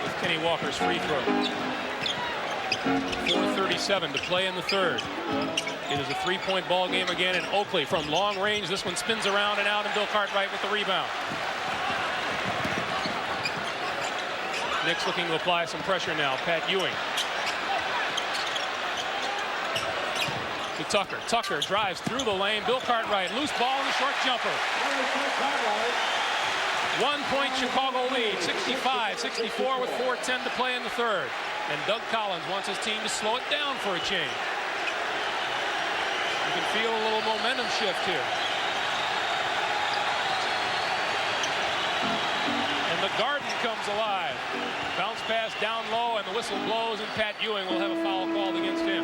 with Kenny Walker's free throw. 4:37 to play in the third. It is a 3-point ball game again, and Oakley from long range. This one spins around and out, and Bill Cartwright with the rebound. Knicks looking to apply some pressure now. Pat Ewing. To Tucker. Tucker drives through the lane. Bill Cartwright, loose ball and a short jumper. 1-point Chicago lead, 65-64 with 4:10 to play in the third. And Doug Collins wants his team to slow it down for a change. You can feel a little momentum shift here. And the Garden comes alive. Bounce pass down low, and the whistle blows, and Pat Ewing will have a foul called against him.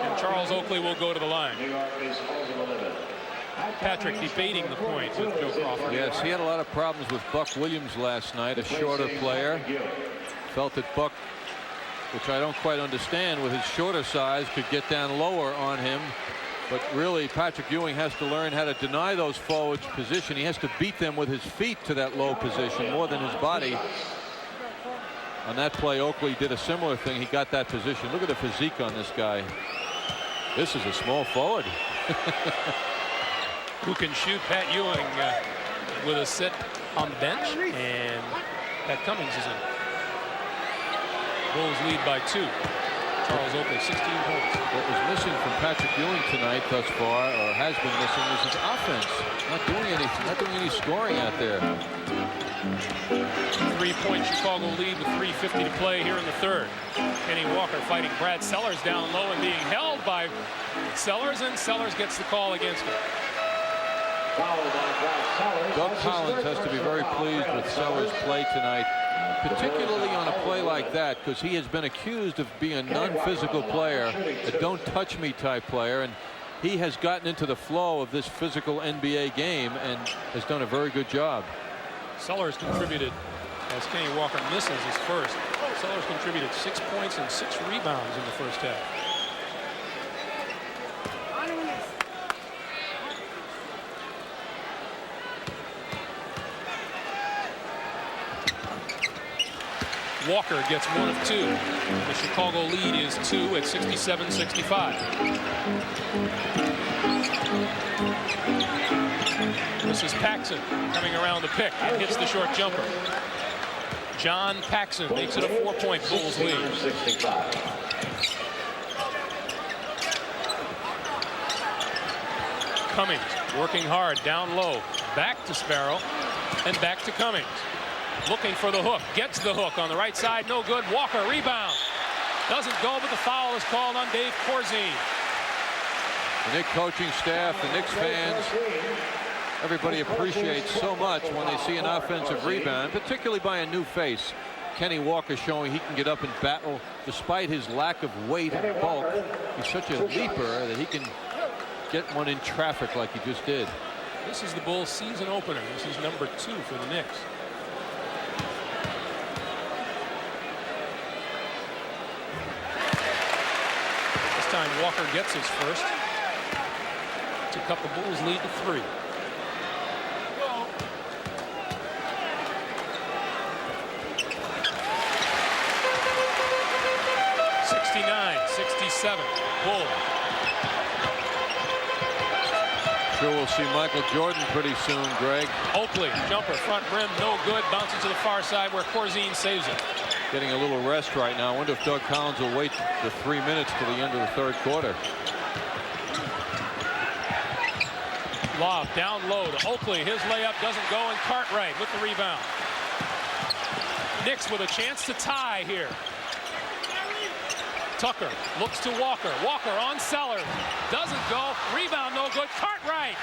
And Charles Oakley will go to the line. Patrick debating the point with Joe Crawford. Yes, he had a lot of problems with Buck Williams last night, a shorter player. Felt that Buck, which I don't quite understand with his shorter size, could get down lower on him. But really, Patrick Ewing has to learn how to deny those forwards position. He has to beat them with his feet to that low position more than his body. On that play, Oakley did a similar thing. He got that position. Look at the physique on this guy. This is a small forward. Who can shoot? Pat Ewing with a sit on the bench, and Pat Cummings is in. Bulls lead by 2. Charles Oakley, 16 points. What was missing from Patrick Ewing tonight thus far, or has been missing, is his offense. Not doing anything, not doing any scoring out there. 3-point Chicago lead with 3:50 to play here in the third. Kenny Walker fighting Brad Sellers down low and being held by Sellers, and Sellers gets the call against him. Doug Collins has to be very pleased with Sellers' play tonight, particularly on a play like that, because he has been accused of being a non-physical player, a don't-touch-me type player, and he has gotten into the flow of this physical NBA game and has done a very good job. Sellers contributed, as Kenny Walker misses his first. Sellers contributed 6 points and 6 rebounds in the first half. Walker gets 1 of 2. The Chicago lead is 2 at 67-65. This is Paxson coming around the pick and hits the short jumper. John Paxson makes it a 4-point Bulls lead. Cummings working hard down low. Back to Sparrow and back to Cummings. Looking for the hook. Gets the hook on the right side. No good. Walker rebound. Doesn't go, but the foul is called on Dave Corzine. The Knicks coaching staff, the Knicks fans, everybody appreciates so much when they see an offensive rebound, particularly by a new face. Kenny Walker showing he can get up and battle despite his lack of weight and bulk. He's such a leaper that he can get one in traffic like he just did. This is the Bulls season opener. This is number 2 for the Knicks. This time Walker gets his first to cut the Bulls lead to 3. Bulls. Sure, we'll see Michael Jordan pretty soon, Greg. Oakley, jumper, front rim, no good. Bounces to the far side where Corzine saves it. Getting a little rest right now. I wonder if Doug Collins will wait the 3 minutes to the end of the third quarter. Lob down low to Oakley. His layup doesn't go, and Cartwright with the rebound. Knicks with a chance to tie here. Tucker looks to Walker. Walker on Sellers. Doesn't go. Rebound no good. Cartwright.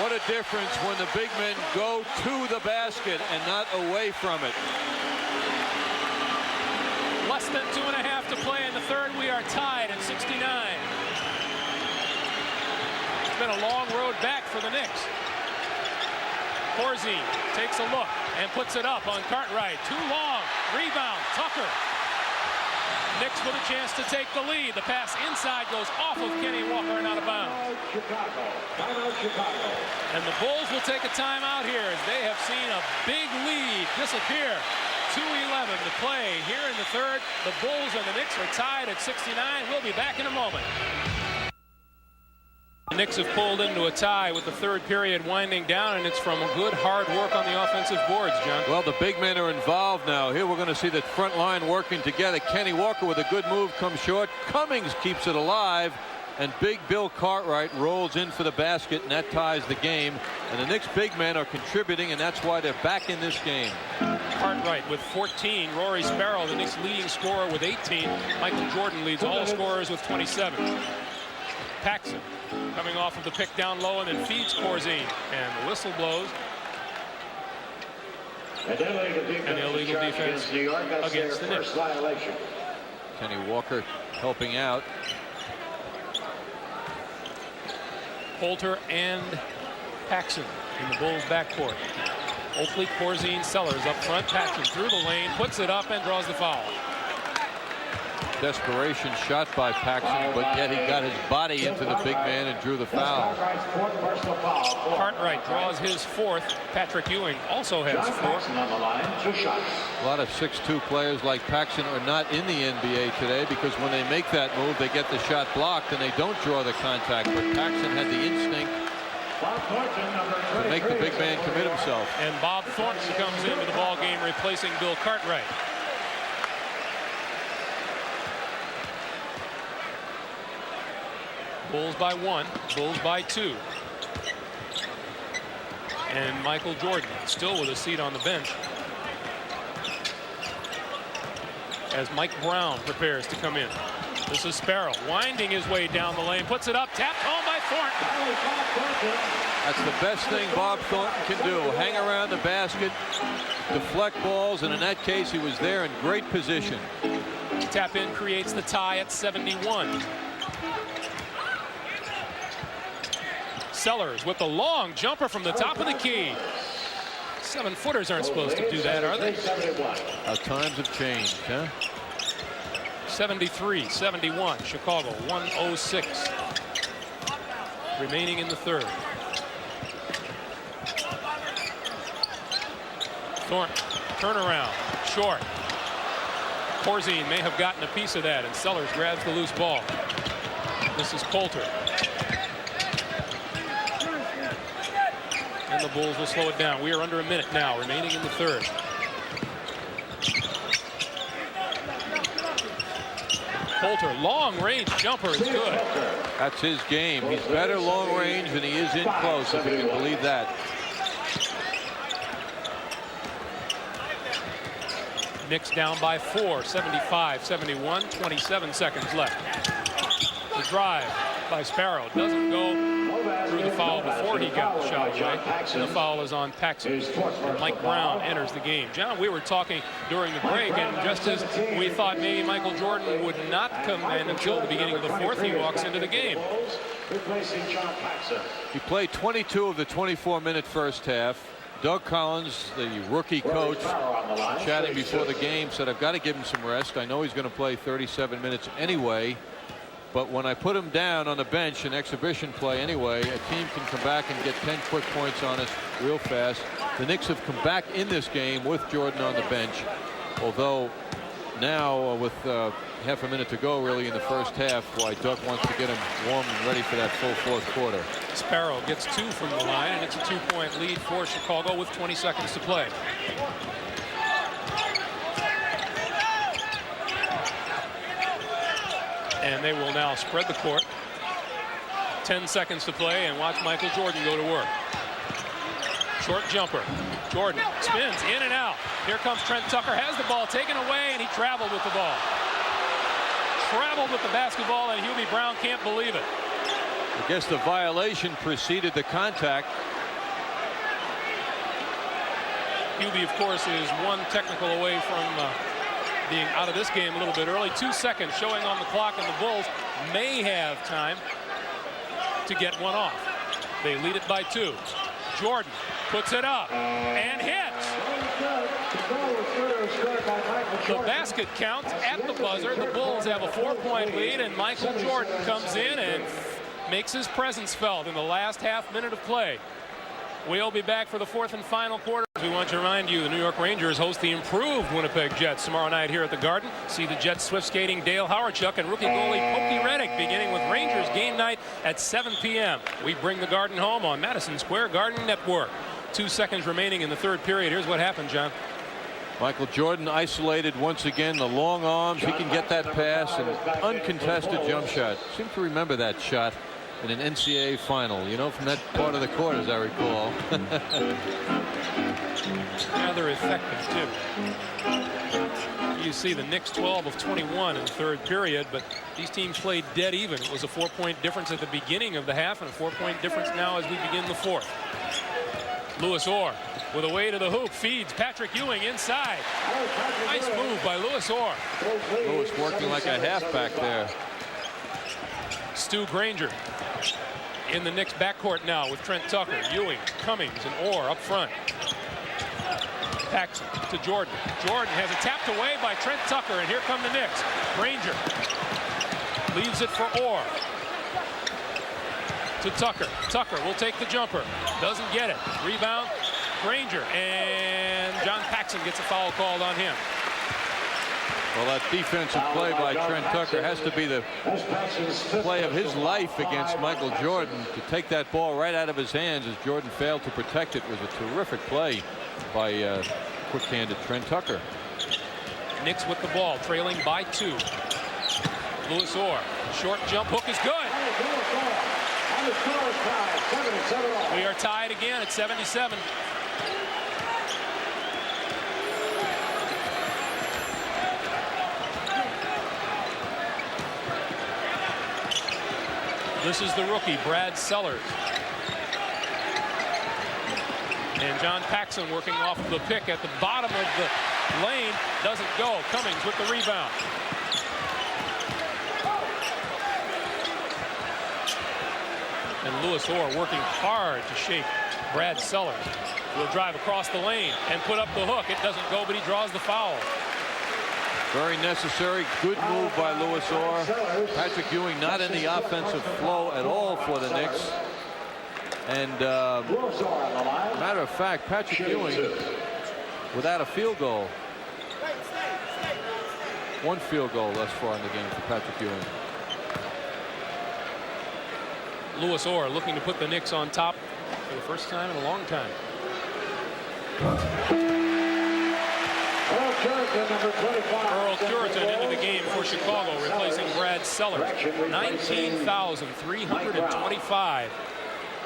What a difference when the big men go to the basket and not away from it. Less than 2.5 to play in the third. We are tied at 69. It's been a long road back for the Knicks. Corzine takes a look and puts it up on Cartwright. Too long. Rebound. Tucker. Knicks with a chance to take the lead. The pass inside goes off of Kenny Walker and out of bounds. And the Bulls will take a timeout here as they have seen a big lead disappear. 2:11 to play here in the third. The Bulls and the Knicks are tied at 69. We'll be back in a moment. The Knicks have pulled into a tie with the third period winding down, and it's from good hard work on the offensive boards, John. Well, the big men are involved now. Here we're going to see the front line working together. Kenny Walker with a good move comes short. Cummings keeps it alive, and big Bill Cartwright rolls in for the basket, and that ties the game. And the Knicks big men are contributing, and that's why they're back in this game. Cartwright with 14. Rory Sparrow, the Knicks leading scorer, with 18. Michael Jordan leads all scorers with 27. Paxson coming off of the pick down low and then feeds Corzine, and the whistle blows. An illegal defense against the Knicks. Kenny Walker helping out. Poulter and Paxson in the Bulls backcourt. Oakley, Corzine, Sellers up front. Paxson through the lane, puts it up and draws the foul. Desperation shot by Paxson, but yet he got his body into the big man and drew the foul. Cartwright draws his fourth. Patrick Ewing also has 4. A lot of 6'2" players like Paxson are not in the NBA today because when they make that move, they get the shot blocked and they don't draw the contact. But Paxson had the instinct to make the big man commit himself. And Bob Thornton comes into the ball game, replacing Bill Cartwright. Bulls by 1, Bulls by 2. And Michael Jordan still with a seat on the bench as Mike Brown prepares to come in. This is Sparrow winding his way down the lane, puts it up, tapped home by Thornton. That's the best thing Bob Thornton can do. Hang around the basket, deflect balls, and in that case he was there in great position. Tap in creates the tie at 71. Sellers with the long jumper from the top of the key. 7-footers aren't supposed to do that, are they? How times have changed, huh? 73-71, Chicago, 1:06 remaining in the third. Thornton, turnaround, short. Corzine may have gotten a piece of that, and Sellers grabs the loose ball. This is Coulter. And the Bulls will slow it down. We are under a minute now, remaining in the third. Coulter, long-range jumper is good. That's his game. He's better long range than he is in close, if you can believe that. Knicks down by 4, 75-71, 27 seconds left. The drive by Sparrow doesn't go through the foul before he got the shot away. And the foul is on Paxson. And Mike Brown enters the game. John, we were talking during the break, and just as we thought maybe Michael Jordan would not come in until the beginning of the fourth, he walks into the game. He played 22 of the 24-minute first half. Doug Collins, the rookie coach, chatting before the game, said, I've got to give him some rest. I know he's going to play 37 minutes anyway. But when I put him down on the bench in exhibition play anyway, a team can come back and get 10 quick points on us real fast. The Knicks have come back in this game with Jordan on the bench, although now with half a minute to go really in the first half, why Doug wants to get him warm and ready for that full fourth quarter. Sparrow gets 2 from the line, and it's a 2-point lead for Chicago with 20 seconds to play. And they will now spread the court. 10 seconds to play, and watch Michael Jordan go to work. Short jumper. Jordan spins in and out. Here comes Trent Tucker, has the ball taken away, and he traveled with the ball. Traveled with the basketball, and Hubie Brown can't believe it. I guess the violation preceded the contact. Hubie, of course, is one technical away from being out of this game a little bit early. 2 seconds showing on the clock, and the Bulls may have time to get one off. They lead it by 2. Jordan puts it up and hits. The basket counts at the buzzer. The Bulls have a 4-point lead, and Michael Jordan comes in and makes his presence felt in the last half minute of play. We'll be back for the fourth and final quarter. We want to remind you the New York Rangers host the improved Winnipeg Jets tomorrow night here at the Garden. See the Jets swift skating Dale Howardchuk and rookie goalie Pokey Reddick beginning with Rangers game night at 7 p.m. We bring the Garden home on Madison Square Garden Network. 2 seconds remaining in the third period. Here's what happened, John. Michael Jordan isolated once again, the long arms. He can get that pass, and uncontested jump shot. Seem to remember that shot in an NCAA final, you know, from that part of the court, as I recall. Rather effective, too. You see the Knicks 12 of 21 in the third period, but these teams played dead even. It was a 4-point difference at the beginning of the half and a 4-point difference now as we begin the fourth. Louis Orr with a way to the hoop, feeds Patrick Ewing inside. Nice move by Louis Orr. Louis working like a halfback there. Stu Granger in the Knicks backcourt now with Trent Tucker, Ewing, Cummings, and Orr up front. Paxson to Jordan. Jordan has it tapped away by Trent Tucker, and here come the Knicks. Granger leaves it for Orr. To Tucker. Tucker will take the jumper. Doesn't get it. Rebound. Granger, and John Paxson gets a foul called on him. Well, that defensive play by Trent Tucker has to be the play of his life against Michael Jordan. To take that ball right out of his hands as Jordan failed to protect it was a terrific play by quick-handed Trent Tucker. Knicks with the ball, trailing by 2. Louis Orr, short jump hook is good. We are tied again at 77. This is the rookie, Brad Sellers. And John Paxson working off of the pick at the bottom of the lane. Doesn't go. Cummings with the rebound. And Lewis Orr working hard to shake Brad Sellers. Will drive across the lane and put up the hook. It doesn't go, but he draws the foul. Very necessary. Good move by Lewis Orr. Patrick Ewing not in the offensive flow at all for the Knicks. And matter of fact, Patrick Ewing without a field goal. One field goal thus far in the game for Patrick Ewing. Lewis Orr looking to put the Knicks on top for the first time in a long time. Earl Curitan into the game for Chicago, replacing Brad Sellers. 19,325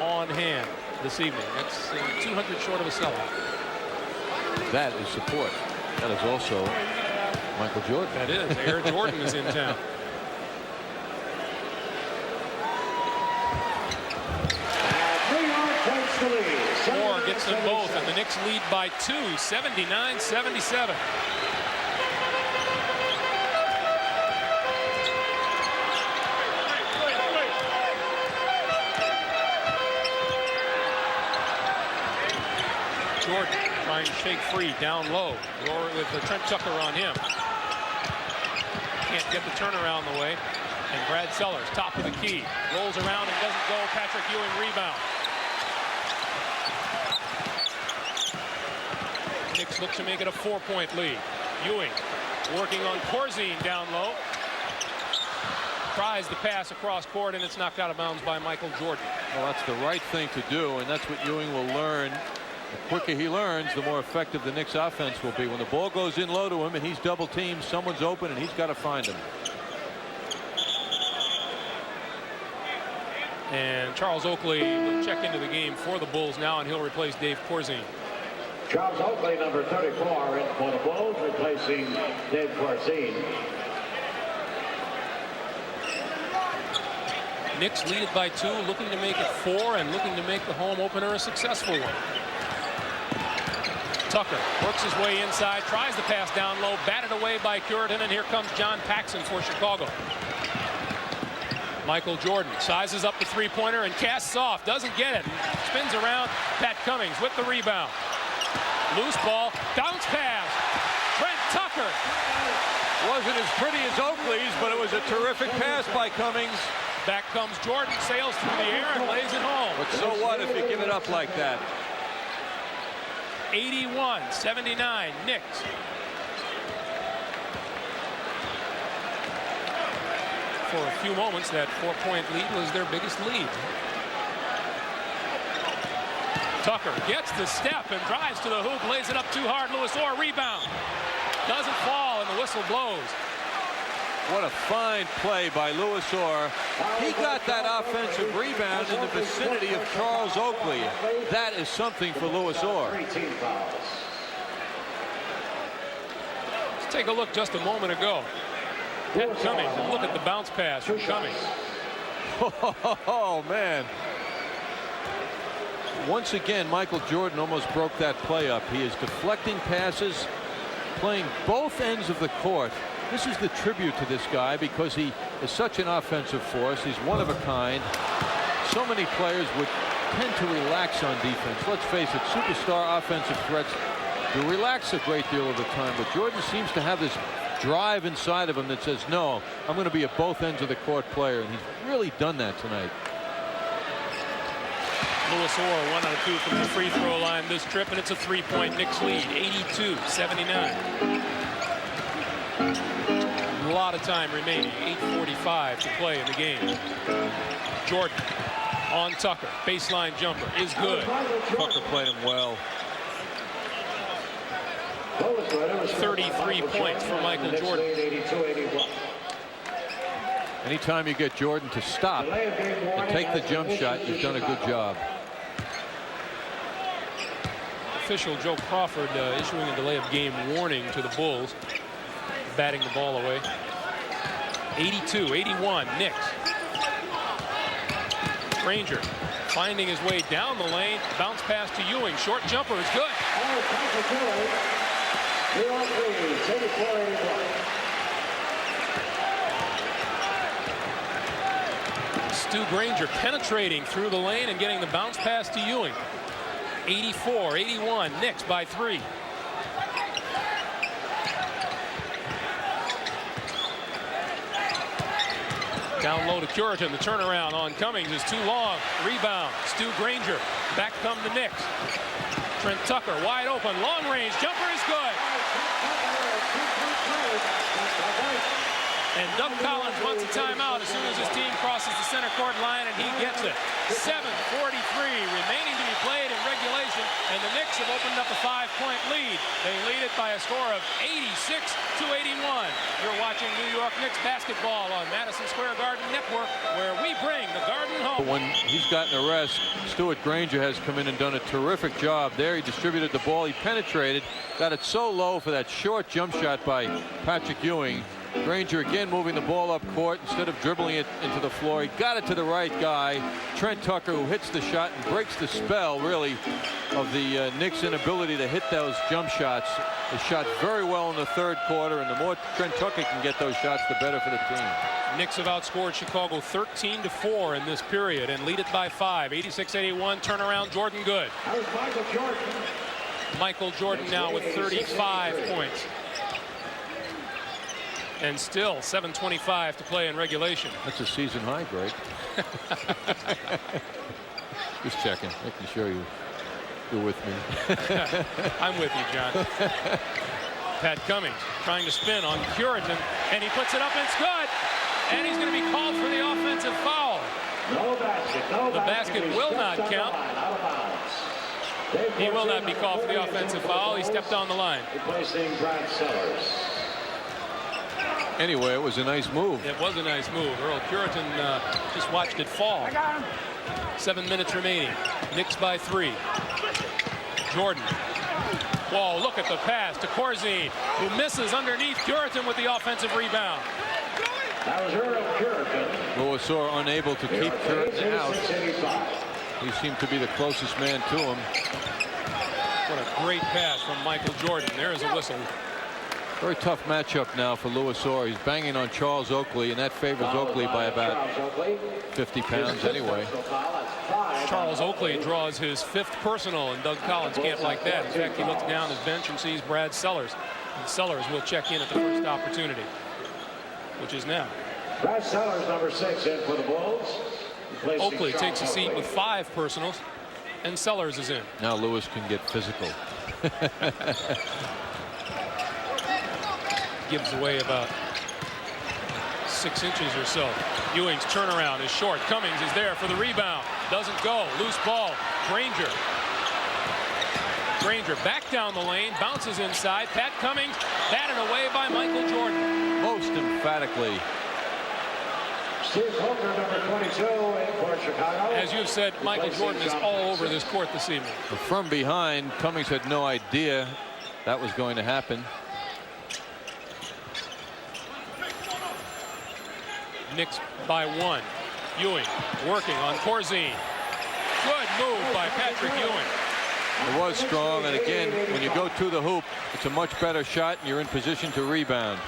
on hand this evening. That's 200 short of a sellout. That is support. That is also Michael Jordan. That is. Air Jordan is in town. Moore gets them both, and the Knicks lead by 2, 79-77. Jordan trying to shake free down low. Roar with Trent Tucker on him. Can't get the turnaround the way. And Brad Sellers, top of the key, rolls around and doesn't go. Patrick Ewing rebound. Knicks look to make it a 4-point lead. Ewing working on Corzine down low. Tries the pass across court, and it's knocked out of bounds by Michael Jordan. Well, that's the right thing to do, and that's what Ewing will learn. The quicker he learns, the more effective the Knicks offense will be. When the ball goes in low to him and he's double teamed, someone's open and he's got to find him. And Charles Oakley will check into the game for the Bulls now, and he'll replace Dave Corzine. Charles Oakley, number 34, in for the Bulls, replacing Dave Corzine. Knicks lead it by 2, looking to make it 4, and looking to make the home opener a successful one. Tucker works his way inside, tries the pass down low, batted away by Curitan, and here comes John Paxson for Chicago. Michael Jordan sizes up the three-pointer and casts off, doesn't get it, spins around. Pat Cummings with the rebound. Loose ball, bounce pass. Trent Tucker. Wasn't as pretty as Oakley's, but it was a terrific pass by Cummings. Back comes Jordan, sails through the air and lays it home. But so what if you give it up like that? 81-79 Knicks. For a few moments, that 4-point lead was their biggest lead. Tucker gets the step and drives to the hoop, lays it up too hard. Lewis Orr rebound. Doesn't fall, and the whistle blows. What a fine play by Lewis Orr. He got that offensive rebound in the vicinity of Charles Oakley. That is something for Lewis Orr. Let's take a look just a moment ago. Pat Cummings, and look at the bounce pass from Cummings. Oh, man. Once again, Michael Jordan almost broke that play up. He is deflecting passes, playing both ends of the court. This is the tribute to this guy because he is such an offensive force. He's one of a kind. So many players would tend to relax on defense. Let's face it, superstar offensive threats do relax a great deal of the time, but Jordan seems to have this drive inside of him that says, no, I'm going to be a both ends of the court player, and he's really done that tonight. Lewis Orr 1 out of 2 from the free throw line this trip, and it's a 3-point Knicks lead, 82-79. A lot of time remaining, 8:45 to play in the game. Jordan on Tucker, baseline jumper is good. Tucker played him well. 33 points for Michael Jordan. Anytime you get Jordan to stop and take the jump shot, you've done a good job. Official Joe Crawford issuing a delay of game warning to the Bulls, batting the ball away. 82-81 Knicks. Ranger finding his way down the lane, bounce pass to Ewing, short jumper is good. Stu Granger penetrating through the lane and getting the bounce pass to Ewing. 84-81, Knicks by 3. Down low to Curitan. The turnaround on Cummings is too long. Rebound. Stu Granger. Back come the Knicks. Trent Tucker wide open. Long range jumper is good. And Doug Collins wants a timeout as soon as his team crosses the center court line, and he gets it. 7:43 remaining to be played in regulation, and the Knicks have opened up a 5-point lead. They lead it by a score of 86-81. You're watching New York Knicks basketball on Madison Square Garden Network, where we bring the Garden home. When he's gotten a rest, Stuart Granger has come in and done a terrific job there. He distributed the ball. He penetrated, got it so low for that short jump shot by Patrick Ewing. Granger again moving the ball up court instead of dribbling it into the floor. He got it to the right guy, Trent Tucker, who hits the shot and breaks the spell, really, of the Knicks' inability to hit those jump shots. They shot very well in the third quarter, and the more Trent Tucker can get those shots, the better for the team. Knicks have outscored Chicago 13-4 in this period and lead it by 5. 86-81 turnaround. Jordan Good. That was Michael Jordan. Michael Jordan now with 35 points. And still 7:25 to play in regulation. That's a season high, Greg. Just checking, making sure you're with me. I'm with you, John. Pat Cummings trying to spin on Curitan, and he puts it up, and it's good. And he's going to be called for the offensive foul. No basket. No The basket will not count. He will not be called for the offensive foul. He stepped on the line. Replacing Brad Sellers. Anyway, it was a nice move. It was a nice move. Earl Curitan just watched it fall. 7 minutes remaining. Knicks by 3. Jordan. Whoa, look at the pass to Corzine, who misses underneath Curitan with the offensive rebound. That was Earl Curitan. Louisor unable to keep Curitan out. He seemed to be the closest man to him. What a great pass from Michael Jordan. There is a whistle. Very tough matchup now for Louisor. He's banging on Charles Oakley, and that favors Oakley by about 50 pounds anyway. Charles Oakley draws his 5th personal, and Doug Collins can't like that. In fact, he looks down his bench and sees Brad Sellers. And Sellers will check in at the first opportunity, which is now. Brad Sellers, number 6, in for the Bulls. Oakley takes a seat with 5 personals, and Sellers is in. Now Lewis can get physical. Gives away about 6 inches or so. Ewing's turnaround is short. Cummings is there for the rebound. Doesn't go. Loose ball. Granger. Granger back down the lane. Bounces inside. Pat Cummings batted away by Michael Jordan. Most emphatically. Steve Holker, number 22, in for Chicago. As you've said, Michael Jordan is all over this court this evening. From behind, Cummings had no idea that was going to happen. Knicks by 1. Ewing working on Corzine. Good move by Patrick Ewing. It was strong, and again, when you go to the hoop, it's a much better shot, and you're in position to rebound.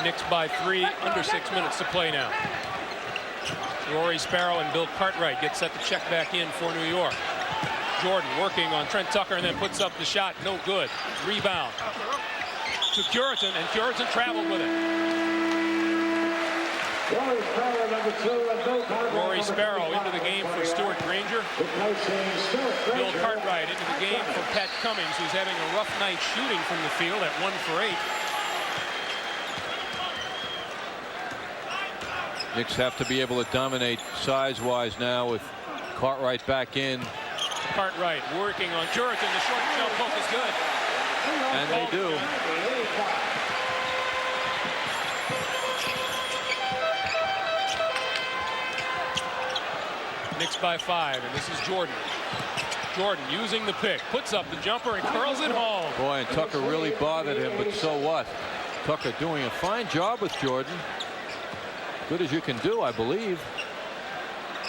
Knicks by 3, under 6 minutes to play now. Rory Sparrow and Bill Cartwright get set to check back in for New York. Jordan working on Trent Tucker and then puts up the shot. No good. Rebound to Curitan, and Curitan traveled with it. Rory Sparrow, number 2, and Bill Cartwright. Rory Sparrow into the game for Stuart Granger. Bill Cartwright into the game for Pat Cummings, who's having a rough night shooting from the field at 1 for 8. Knicks have to be able to dominate size-wise now with Cartwright back in. Cartwright working on Curitan. The short jump hook is good. And they do. Knicks by 5, and this is Jordan. Jordan using the pick, puts up the jumper and curls it home. Boy, and Tucker really bothered him, but so what? Tucker doing a fine job with Jordan. Good as you can do, I believe.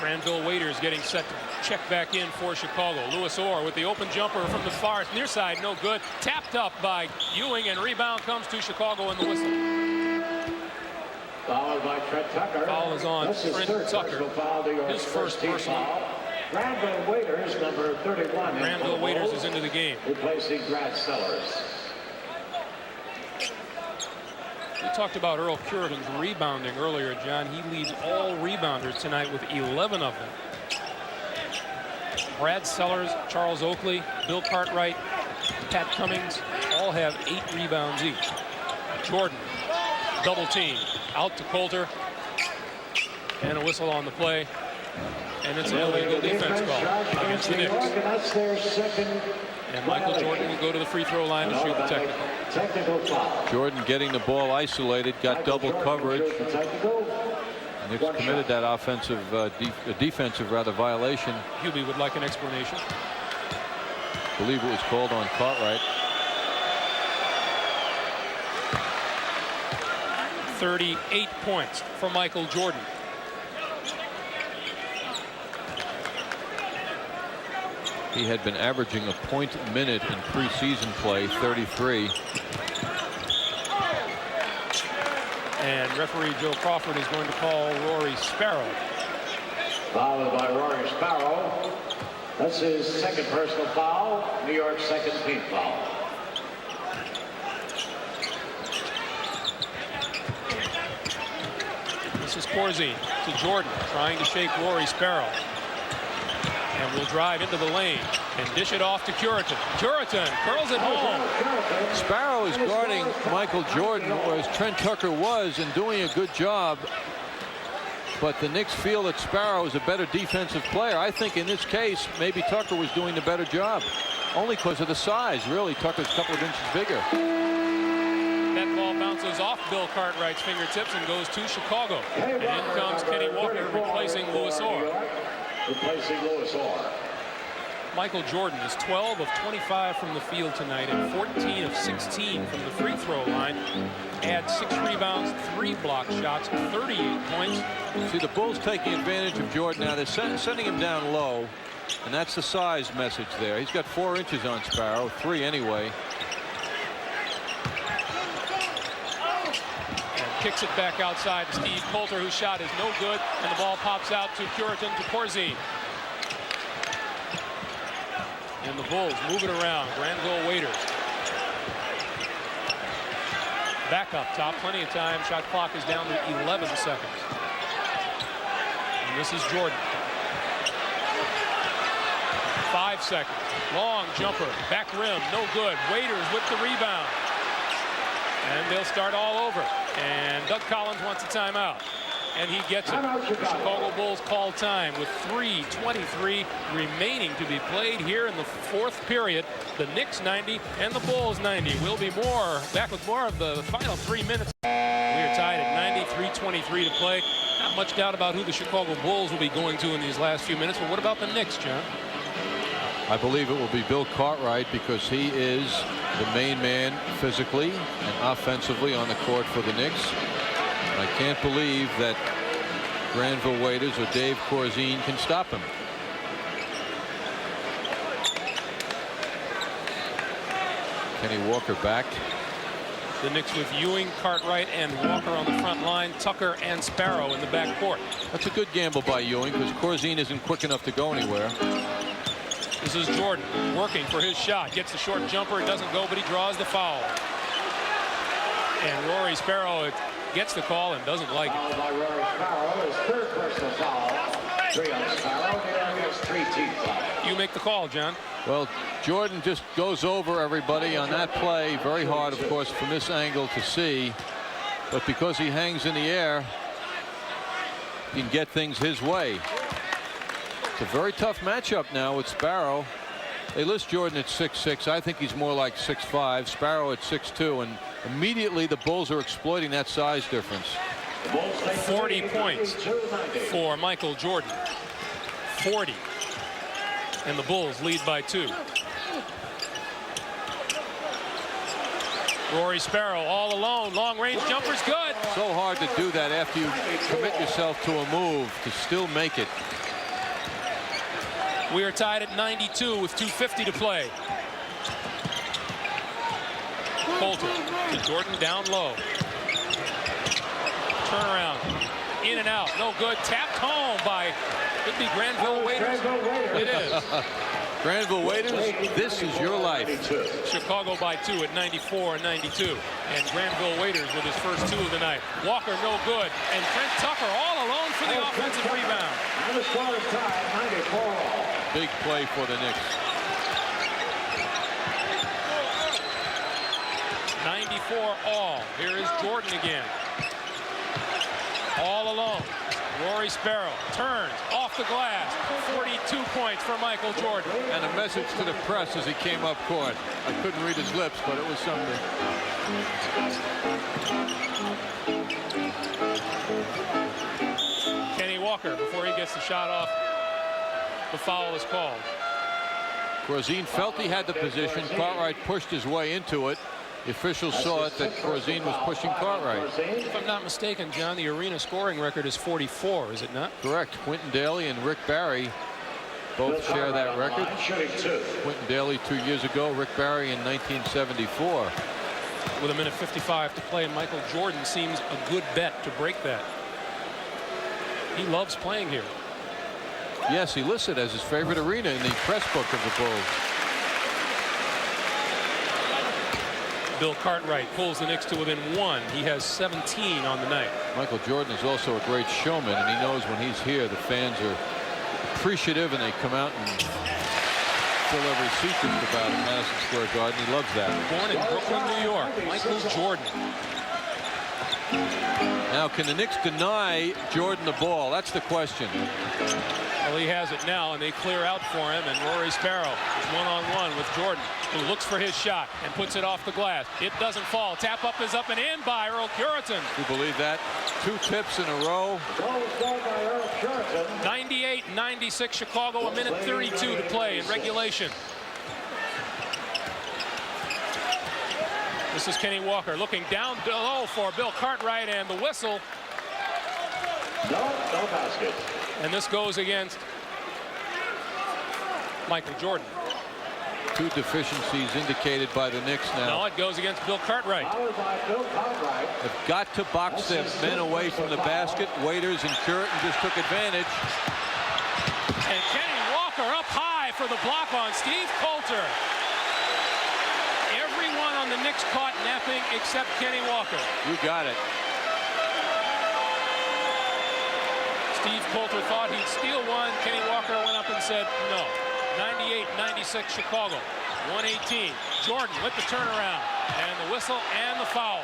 Granville Waiters getting set to check back in for Chicago. Louis Orr with the open jumper from the far near side, no good. Tapped up by Ewing, and rebound comes to Chicago in the whistle. Fouled by Trent Tucker. Foul is on Trent Tucker. His first personal. Granville Waiters, number 31. Granville Waiters is into the game. Replacing Brad Sellers. We talked about Earl Curitan's rebounding earlier, John. He leads all rebounders tonight with 11 of them. Brad Sellers, Charles Oakley, Bill Cartwright, Pat Cummings all have 8 rebounds each. Jordan, double team, out to Coulter, and a whistle on the play. And it's an illegal defense call against the Knicks. That's their second. And Michael Jordan will go to the free throw line to shoot the technical. Technical foul. Jordan getting the ball isolated, got double coverage. Knicks committed that offensive, defensive violation. Hubie would like an explanation. I believe it was called on Cartwright. 38 points for Michael Jordan. He had been averaging a point a minute in preseason play, 33. And referee Joe Crawford is going to call Rory Sparrow. Fouled by Rory Sparrow. That's his second personal foul. New York's second team foul. This is Corzine to Jordan, trying to shake Rory Sparrow. And will drive into the lane and dish it off to Curitan. Curitan curls it home. Sparrow is guarding Michael Jordan, whereas Trent Tucker was, and doing a good job. But the Knicks feel that Sparrow is a better defensive player. I think in this case, maybe Tucker was doing the better job. Only because of the size, really. Tucker's a couple of inches bigger. That ball bounces off Bill Cartwright's fingertips and goes to Chicago. And in comes Kenny Walker replacing Louis Orr. Replacing Louis Orr. Michael Jordan is 12 of 25 from the field tonight and 14 of 16 from the free throw line. Adds 6 rebounds, 3 block shots, 38 points. See, the Bulls taking advantage of Jordan now. They're sending him down low, and that's the size message there. He's got 4 inches on Sparrow, 3 anyway. Kicks it back outside to Steve Coulter, whose shot is no good, and the ball pops out to Curitan to Corzine. And the Bulls move it around. Granville Waiters. Back up top, plenty of time. Shot clock is down to 11 seconds. And this is Jordan. 5 seconds. Long jumper, back rim, no good. Waiters with the rebound. And they'll start all over. And Doug Collins wants a timeout. And he gets it. The Chicago Bulls call time with 3:23 remaining to be played here in the 4th period. The Knicks 90 and the Bulls 90. We'll be back with more of the final 3 minutes. We are tied at 90, 3:23 to play. Not much doubt about who the Chicago Bulls will be going to in these last few minutes. But what about the Knicks, John? I believe it will be Bill Cartwright because he is the main man physically and offensively on the court for the Knicks. I can't believe that Granville Waiters or Dave Corzine can stop him. Kenny Walker back. The Knicks with Ewing, Cartwright, and Walker on the front line. Tucker and Sparrow in the back court. That's a good gamble by Ewing because Corzine isn't quick enough to go anywhere. This is Jordan working for his shot. Gets the short jumper. It doesn't go, but he draws the foul. And Rory Sparrow gets the call and doesn't like it. Fouled by Rory Sparrow, his 3rd personal foul. 3 on Sparrow. He has 3 team fouls. You make the call, John. Well, Jordan just goes over everybody on that play. Very hard, of course, from this angle to see. But because he hangs in the air, he can get things his way. It's a very tough matchup now with Sparrow. They list Jordan at 6'6". I think he's more like 6'5". Sparrow at 6'2". And immediately the Bulls are exploiting that size difference. 40 points for Michael Jordan. 40. And the Bulls lead by 2. Rory Sparrow all alone. Long range jumper's good. So hard to do that after you commit yourself to a move to still make it. We are tied at 92 with 2:50 to play. Coulter to Jordan down low. Turnaround. In and out. No good. Tapped home by, could be Granville Waiters. It is. Granville Waiters, this is your life. Chicago by 2 at 94 and 92. And Granville Waiters with his first 2 of the night. Walker no good. And Trent Tucker all alone for the offensive rebound. And the score is tied 94. Big play for the Knicks. 94 all. Here is Jordan again. All alone. Rory Sparrow turns off the glass. 42 points for Michael Jordan. And a message to the press as he came up court. I couldn't read his lips, but it was something. Kenny Walker, before he gets the shot off, the foul is called. Corzine felt he had the position. Cartwright pushed his way into it. The officials saw it that Corzine was pushing Cartwright. If I'm not mistaken, John, the arena scoring record is 44, is it not? Correct. Quentin Daly and Rick Barry both share that record. Quentin Daly 2 years ago, Rick Barry in 1974. With a minute 55 to play, Michael Jordan seems a good bet to break that. He loves playing here. Yes, he listed as his favorite arena in the press book of the Bulls. Bill Cartwright pulls the Knicks to within 1. He has 17 on the night. Michael Jordan is also a great showman, and he knows when he's here the fans are appreciative and they come out and fill every seat just about in Madison Square Garden. He loves that. Born in Brooklyn, New York, Michael Jordan. Now, can the Knicks deny Jordan the ball? That's the question. Well, he has it now, and they clear out for him, and Rory Sparrow is one-on-one with Jordan, who looks for his shot and puts it off the glass. It doesn't fall. Tap up is up and in by Earl Curitan. You believe that? 2 tips in a row. 98-96 Chicago, a minute 32 to play in regulation. This is Kenny Walker looking down low for Bill Cartwright, and the whistle. No basket. And this goes against Michael Jordan. 2 deficiencies indicated by the Knicks now. No, it goes against Bill Cartwright. They've got to box their men away from the basket. Waiters and Curitan just took advantage. And Kenny Walker up high for the block on Steve Coulter. Everyone on the Knicks caught napping except Kenny Walker. You got it. Steve Coulter thought he'd steal one. Kenny Walker went up and said no. 98-96 Chicago. 118. Jordan with the turnaround and the whistle and the foul.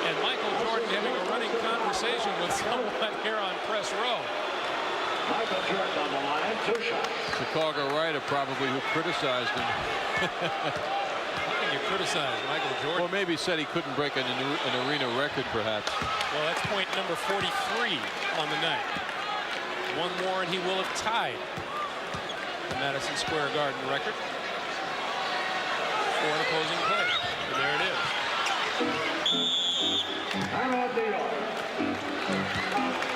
And Michael Jordan having a running conversation with someone here on press row. Michael Jordan on the line, 2 shots. Chicago writer probably who criticized him. You criticize Michael Jordan. Or maybe said he couldn't break an arena record, perhaps. Well, that's point number 43 on the night. One more and he will have tied the Madison Square Garden record for an opposing play. And there it is.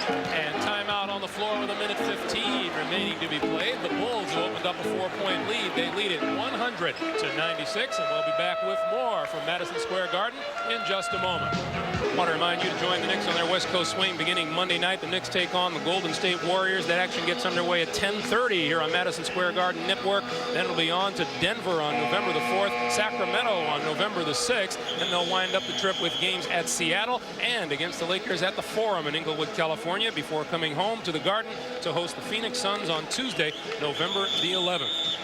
And timeout on the floor with a minute 15 remaining to be played. The Bulls opened up a 4-point lead. They lead it 100-96, and we'll be back with more from Madison Square Garden in just a moment. I want to remind you to join the Knicks on their West Coast swing beginning Monday night. The Knicks take on the Golden State Warriors. That action gets underway at 10:30 here on Madison Square Garden Network. Then it'll be on to Denver on November the 4th, Sacramento on November the 6th, and they'll wind up the trip with games at Seattle and against the Lakers at the Forum in Inglewood, California, before coming home to the Garden to host the Phoenix Suns on Tuesday, November the 11th.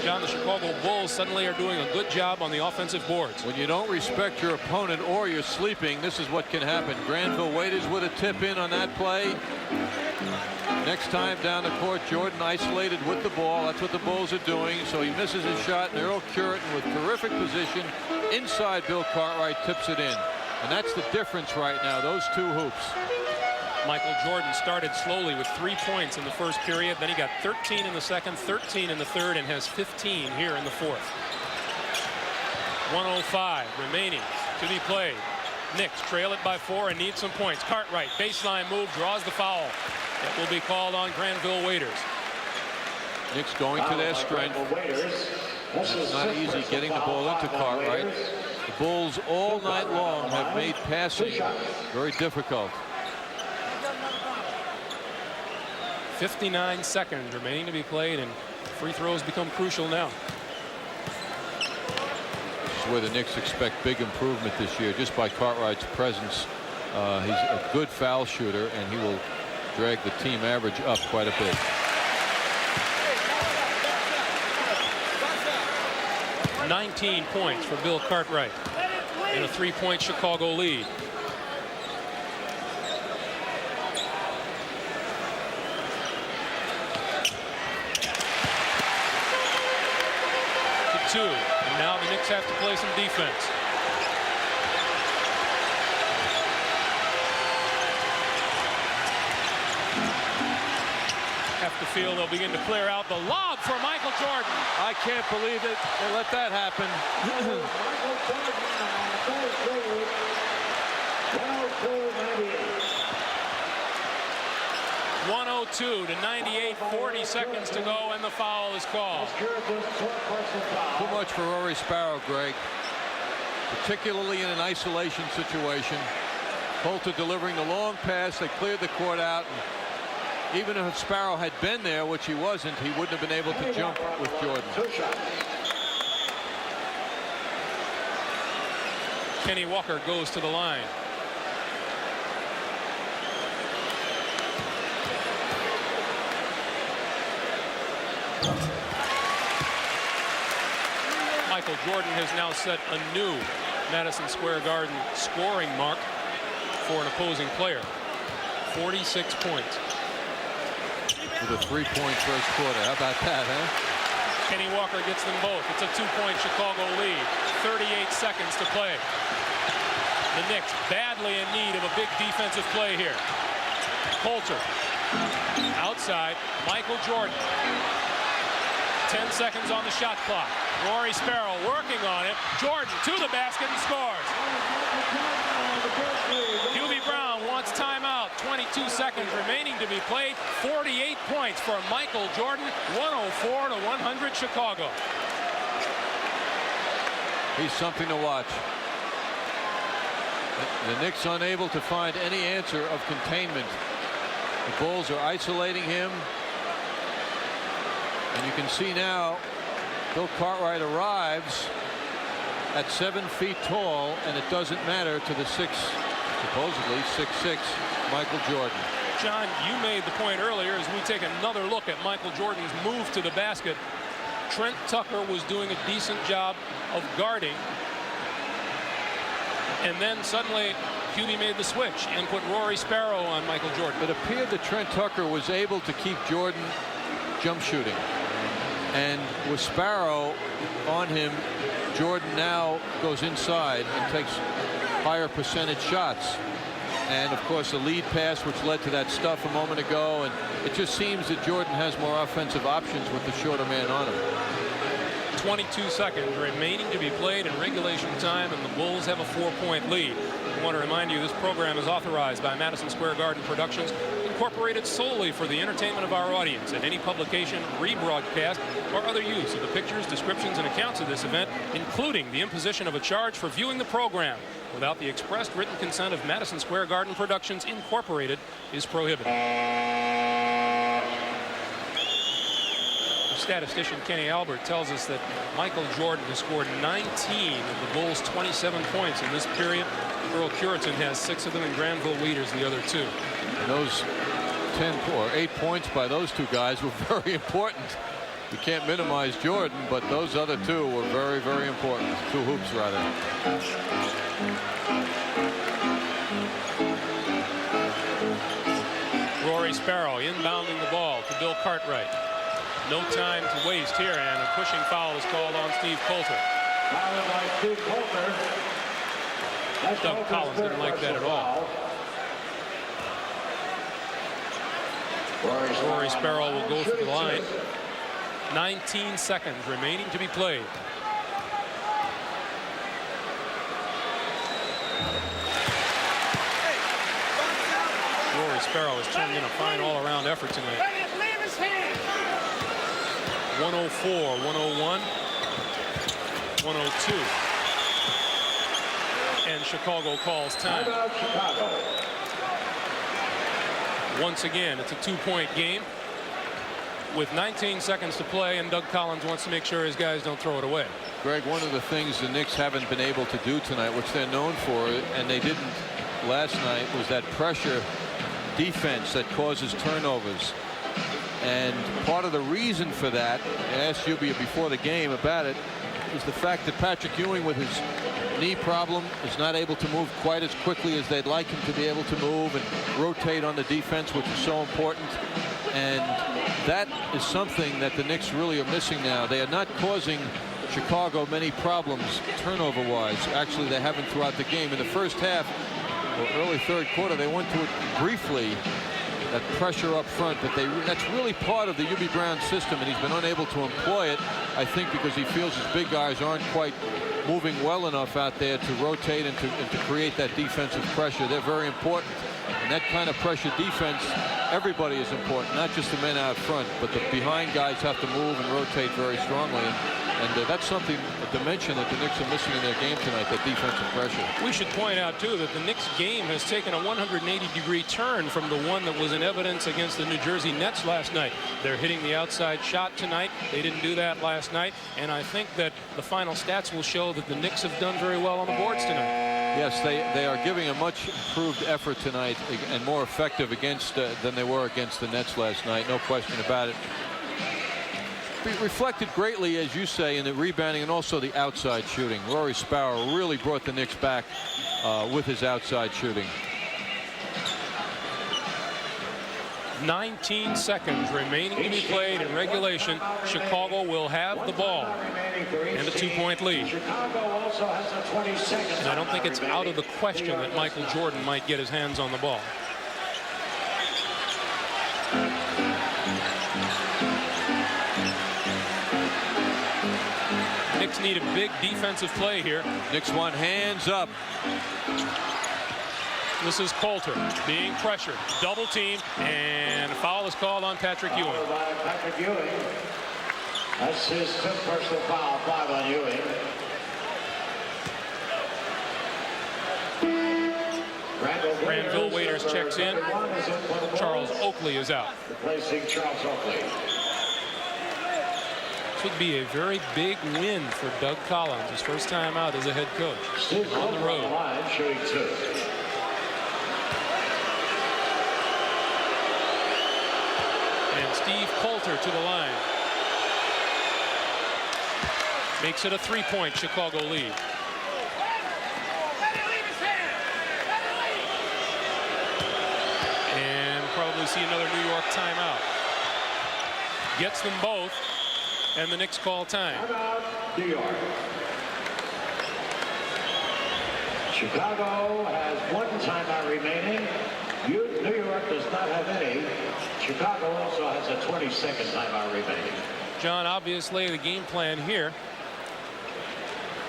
John, the Chicago Bulls suddenly are doing a good job on the offensive boards. When you don't respect your opponent or you're sleeping, this is what can happen. Granville Waiters with a tip in on that play. Next time down the court, Jordan isolated with the ball. That's what the Bulls are doing. So he misses his shot, and Earl Curitan with terrific position inside Bill Cartwright tips it in. And that's the difference right now, those 2 hoops. Michael Jordan started slowly with 3 points in the first period. Then he got 13 in the second, 13 in the third, and has 15 here in the fourth. 1:05 remaining to be played. Knicks trail it by 4 and need some points. Cartwright, baseline move, draws the foul. It will be called on Granville Waiters. Knicks going to their strength. It's not easy getting the ball into Cartwright. The Bulls all night long have made passing very difficult. 59 seconds remaining to be played, and free throws become crucial now. This is where the Knicks expect big improvement this year, just by Cartwright's presence. He's a good foul shooter, and he will drag the team average up quite a bit. "19 points for Bill Cartwright in a 3-point Chicago lead. To 2, and now the Knicks have to play some defense. Have to feel they'll begin to clear out. The lob for Michael Jordan. I can't believe it. They let that happen. 102 to 98, 40 seconds to go, and the foul is called. Too much for Rory Sparrow, Greg, particularly in an isolation situation. Coulter delivering the long pass. They cleared the court out. And even if Sparrow had been there, which he wasn't, he wouldn't have been able to jump with Jordan. Kenny Walker goes to the line. Michael Jordan has now set a new Madison Square Garden scoring mark for an opposing player. 46 points. With a 3-point first quarter. How about that, huh? Kenny Walker gets them both. It's a 2-point Chicago lead. 38 seconds to play. The Knicks badly in need of a big defensive play here. Coulter outside. Michael Jordan. 10 seconds on the shot clock. Rory Sparrow working on it. Jordan to the basket and scores. Hubie Brown wants timeout. 22 seconds remaining to be played. 48 points for Michael Jordan. 104 to 100 Chicago. He's something to watch. The Knicks unable to find any answer of containment. The Bulls are isolating him. And you can see now Bill Cartwright arrives at 7 feet tall, and it doesn't matter to the supposedly 6'6" Michael Jordan. John, you made the point earlier as we take another look at Michael Jordan's move to the basket. Trent Tucker was doing a decent job of guarding, and then suddenly Hubie made the switch and put Rory Sparrow on Michael Jordan. It appeared that Trent Tucker was able to keep Jordan jump shooting, and with Sparrow on him, Jordan now goes inside and takes higher percentage shots. And of course the lead pass, which led to that stuff a moment ago, and it just seems that Jordan has more offensive options with the shorter man on him. 22 seconds remaining to be played in regulation time, and the Bulls have a 4-point lead. I want to remind you this program is authorized by Madison Square Garden Productions, incorporated solely for the entertainment of our audience, and any publication, rebroadcast, or other use of the pictures, descriptions, and accounts of this event, including the imposition of a charge for viewing the program without the expressed written consent of Madison Square Garden Productions Incorporated, is prohibited. Statistician Kenny Albert tells us that Michael Jordan has scored 19 of the Bulls' 27 points in this period. Earl Curitan has 6 of them, and Granville Waiters the other 2. And those 10 or 8 points by those two guys were very important. You can't minimize Jordan, but those other 2 were very, very important. 2 hoops, rather. Rory Sparrow inbounding the ball to Bill Cartwright. No time to waste here, and a pushing foul is called on Steve Coulter. Fouled by Steve Coulter. Doug Collins didn't like that at all. Rory Sparrow will go to the line. 19 seconds remaining to be played. Rory Sparrow has turned in a fine all-around effort tonight. 104, 101, 102. And Chicago calls time. Once again, it's a 2-point game with 19 seconds to play, and Doug Collins wants to make sure his guys don't throw it away. Greg, one of the things the Knicks haven't been able to do tonight, which they're known for, and they didn't last night, was that pressure defense that causes turnovers. And part of the reason for that, I asked you before the game about it, is the fact that Patrick Ewing, with his knee problem, is not able to move quite as quickly as they'd like him to be able to move and rotate on the defense, which is so important. And that is something that the Knicks really are missing now. They are not causing Chicago many problems turnover-wise. Actually, they haven't throughout the game. In the first half, or early third quarter, they went to it briefly, that pressure up front, but that's really part of the Hubie Brown system, and he's been unable to employ it, I think, because he feels his big guys aren't quite moving well enough out there to rotate and to create that defensive pressure. They're very important, and that kind of pressure defense, everybody is important, not just the men out front, but the behind guys have to move and rotate very strongly. And that's something, a dimension that the Knicks are missing in their game tonight, that defensive pressure. We should point out, too, that the Knicks game has taken a 180-degree turn from the one that was in evidence against the New Jersey Nets last night. They're hitting the outside shot tonight. They didn't do that last night. And I think that the final stats will show that the Knicks have done very well on the boards tonight. Yes, they are giving a much improved effort tonight and more effective against than they were against the Nets last night. No question about it. Reflected greatly, as you say, in the rebounding and also the outside shooting. Rory Sparrow really brought the Knicks back with his outside shooting. 19 seconds remaining to be played in regulation. Chicago will have the ball and a 2-point lead. And I don't think it's out of the question that Michael Jordan might get his hands on the ball. Knicks need a big defensive play here. Knicks want hands up. This is Coulter being pressured, double team, and a foul is called on Patrick Ewing. Patrick Ewing. That's his 5th personal foul, 5 on Ewing. Granville Waiters checks in. Charles Oakley is out. Replacing Charles Oakley. This would be a very big win for Doug Collins, his first time out as a head coach. On the road. Shooting 2. And Steve Coulter to the line. Makes it a 3-point Chicago lead. And probably see another New York timeout. Gets them both, and the Knicks call time. New York. Chicago has 1 timeout remaining. New York does not have any. Chicago also has a 22nd timeout remaining. John, obviously the game plan here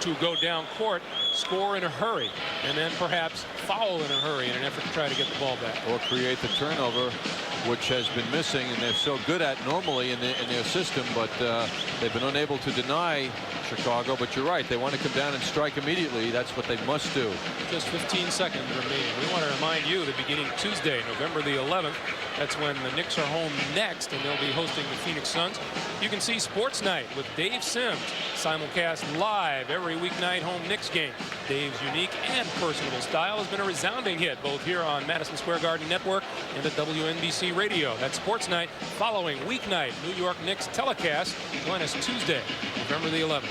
to go down court, score in a hurry, and then perhaps foul in a hurry in an effort to try to get the ball back. Or create the turnover, which has been missing, and they're so good at normally in their system, but they've been unable to deny Chicago. But you're right, they want to come down and strike immediately. That's what they must do. Just 15 seconds remaining. We want to remind you that beginning Tuesday, November the 11th, that's when the Knicks are home next, and they'll be hosting the Phoenix Suns. You can see Sports Night with Dave Sims, simulcast live every weeknight home Knicks game. Dave's unique and personable style has been a resounding hit both here on Madison Square Garden Network and at WNBC Radio. That's Sports Night following weeknight New York Knicks telecast. Join us Tuesday, November the 11th.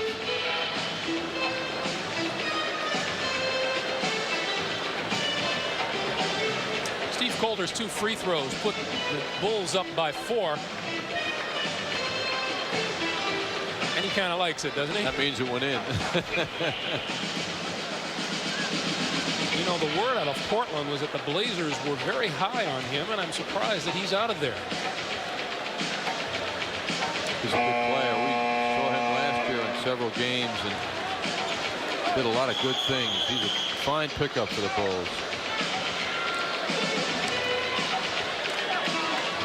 Steve Coulter's 2 free throws put the Bulls up by 4. And he kind of likes it, doesn't he? That means it went in. You know, the word out of Portland was that the Blazers were very high on him, and I'm surprised that he's out of there. He's a good player. We saw him last year in several games and did a lot of good things. He's a fine pickup for the Bulls.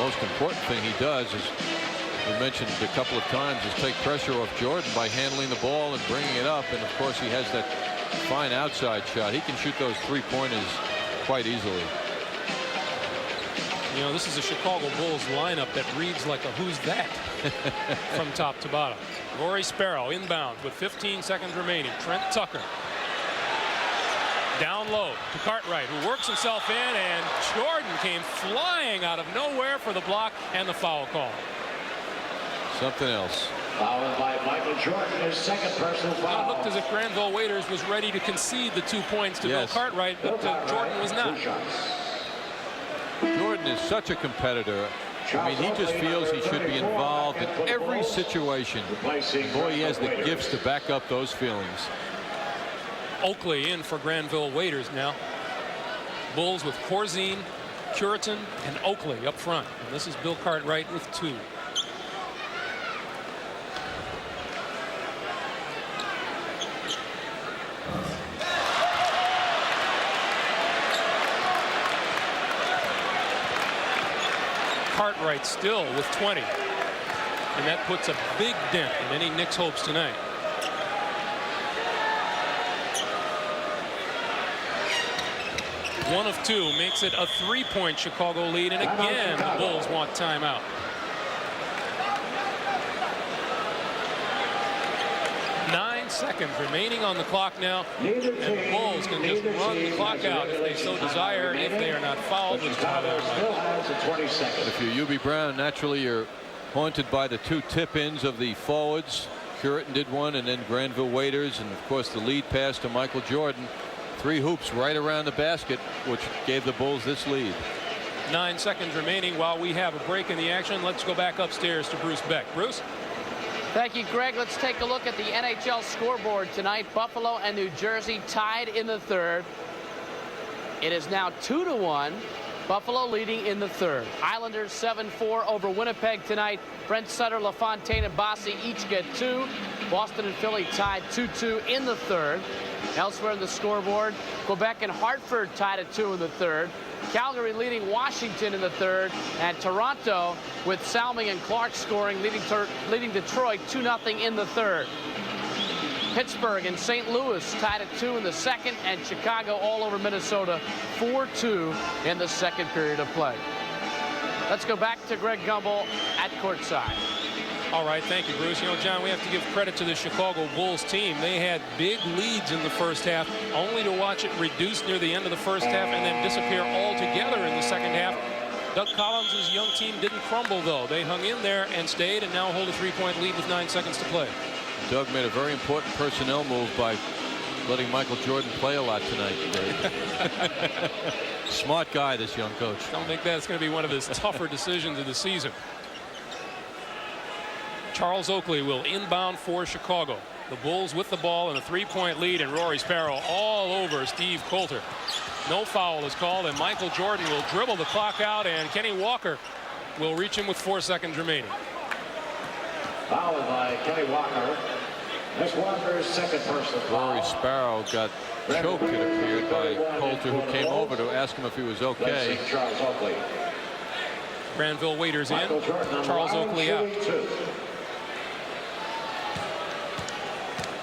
most important thing he does is, we mentioned a couple of times, is take pressure off Jordan by handling the ball and bringing it up. And of course he has that fine outside shot. He can shoot those three-pointers quite easily. You know, this is a Chicago Bulls lineup that reads like a who's that from top to bottom. Rory Sparrow inbound with 15 seconds remaining. Trent Tucker down low to Cartwright, who works himself in, and Jordan came flying out of nowhere for the block and the foul call. Something else. Fouled by Michael Jordan, his second personal foul. It looked as if Granville Waiters was ready to concede the 2 points to Bill Cartwright, but Jordan was not. Jordan is such a competitor. I mean, he just feels he should be involved in every situation. Boy, he has the gifts to back up those feelings. Oakley in for Granville Waiters now. Bulls with Corzine, Curitan, and Oakley up front. And this is Bill Cartwright with 2. Cartwright still with 20, and that puts a big dent in any Knicks hopes tonight. One of 2 makes it a 3-point Chicago lead, and again the Bulls want timeout. Seconds remaining on the clock now, and the Bulls can just run the clock out if they so desire, if they are not fouled. If you're UB Brown, naturally you're haunted by the 2 tip-ins of the forwards. Curitan did one, and then Granville Waiters, and of course the lead pass to Michael Jordan. 3 hoops right around the basket, which gave the Bulls this lead. 9 seconds remaining while we have a break in the action. Let's go back upstairs to Bruce Beck. Bruce? Thank you, Greg. Let's take a look at the NHL scoreboard tonight. Buffalo and New Jersey tied in the 3rd. It is now 2-1. Buffalo leading in the 3rd. Islanders 7-4 over Winnipeg tonight. Brent Sutter, LaFontaine, and Bossy each get 2. Boston and Philly tied 2-2 in the 3rd. Elsewhere in the scoreboard, Quebec and Hartford tied at 2 in the 3rd. Calgary leading Washington in the 3rd, and Toronto with Salming and Clark scoring, leading Detroit 2-0 in the 3rd. Pittsburgh and St. Louis tied at 2 in the 2nd, and Chicago all over Minnesota 4-2 in the 2nd period of play. Let's go back to Greg Gumbel at courtside. All right, thank you, Bruce. You know, John, we have to give credit to the Chicago Bulls team. They had big leads in the first half, only to watch it reduce near the end of the first half and then disappear altogether in the second half. Doug Collins' young team didn't crumble, though. They hung in there and stayed, and now hold a 3-point lead with 9 seconds to play. Doug made a very important personnel move by letting Michael Jordan play a lot tonight. Smart guy, this young coach. Don't think that's going to be one of his tougher decisions of the season. Charles Oakley will inbound for Chicago. The Bulls with the ball and a 3-point lead, and Rory Sparrow all over Steve Coulter. No foul is called, and Michael Jordan will dribble the clock out, and Kenny Walker will reach him with 4 seconds remaining. Fouled by Kenny Walker. That's Walker's second personal foul. Rory Sparrow got choked, it appeared, by Coulter, who came over to ask him if he was okay. Charles Oakley. Granville Waiters in. Charles Oakley out.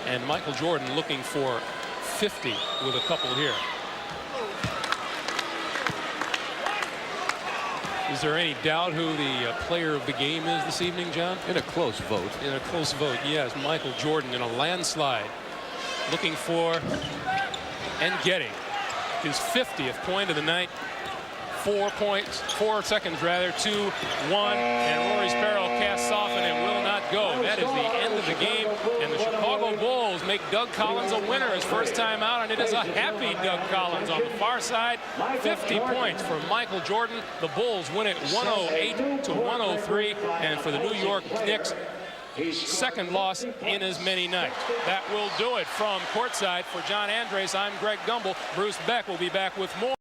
And Michael Jordan looking for 50 with a couple here. Is there any doubt who the player of the game is this evening, John? In a close vote. In a close vote, yes. Michael Jordan in a landslide. Looking for and getting his 50th point of the night. 4 seconds rather, 2-1, and Rory Sparrow casts off, and it will not go. That is the end of the game, and the Chicago Bulls make Doug Collins a winner his first time out, and it is a happy Doug Collins on the far side. 50 points for Michael Jordan. The Bulls win it 108-103, and for the New York Knicks, second loss in as many nights. That will do it from courtside. For John Andres, I'm Greg Gumbel. Bruce Beck will be back with more.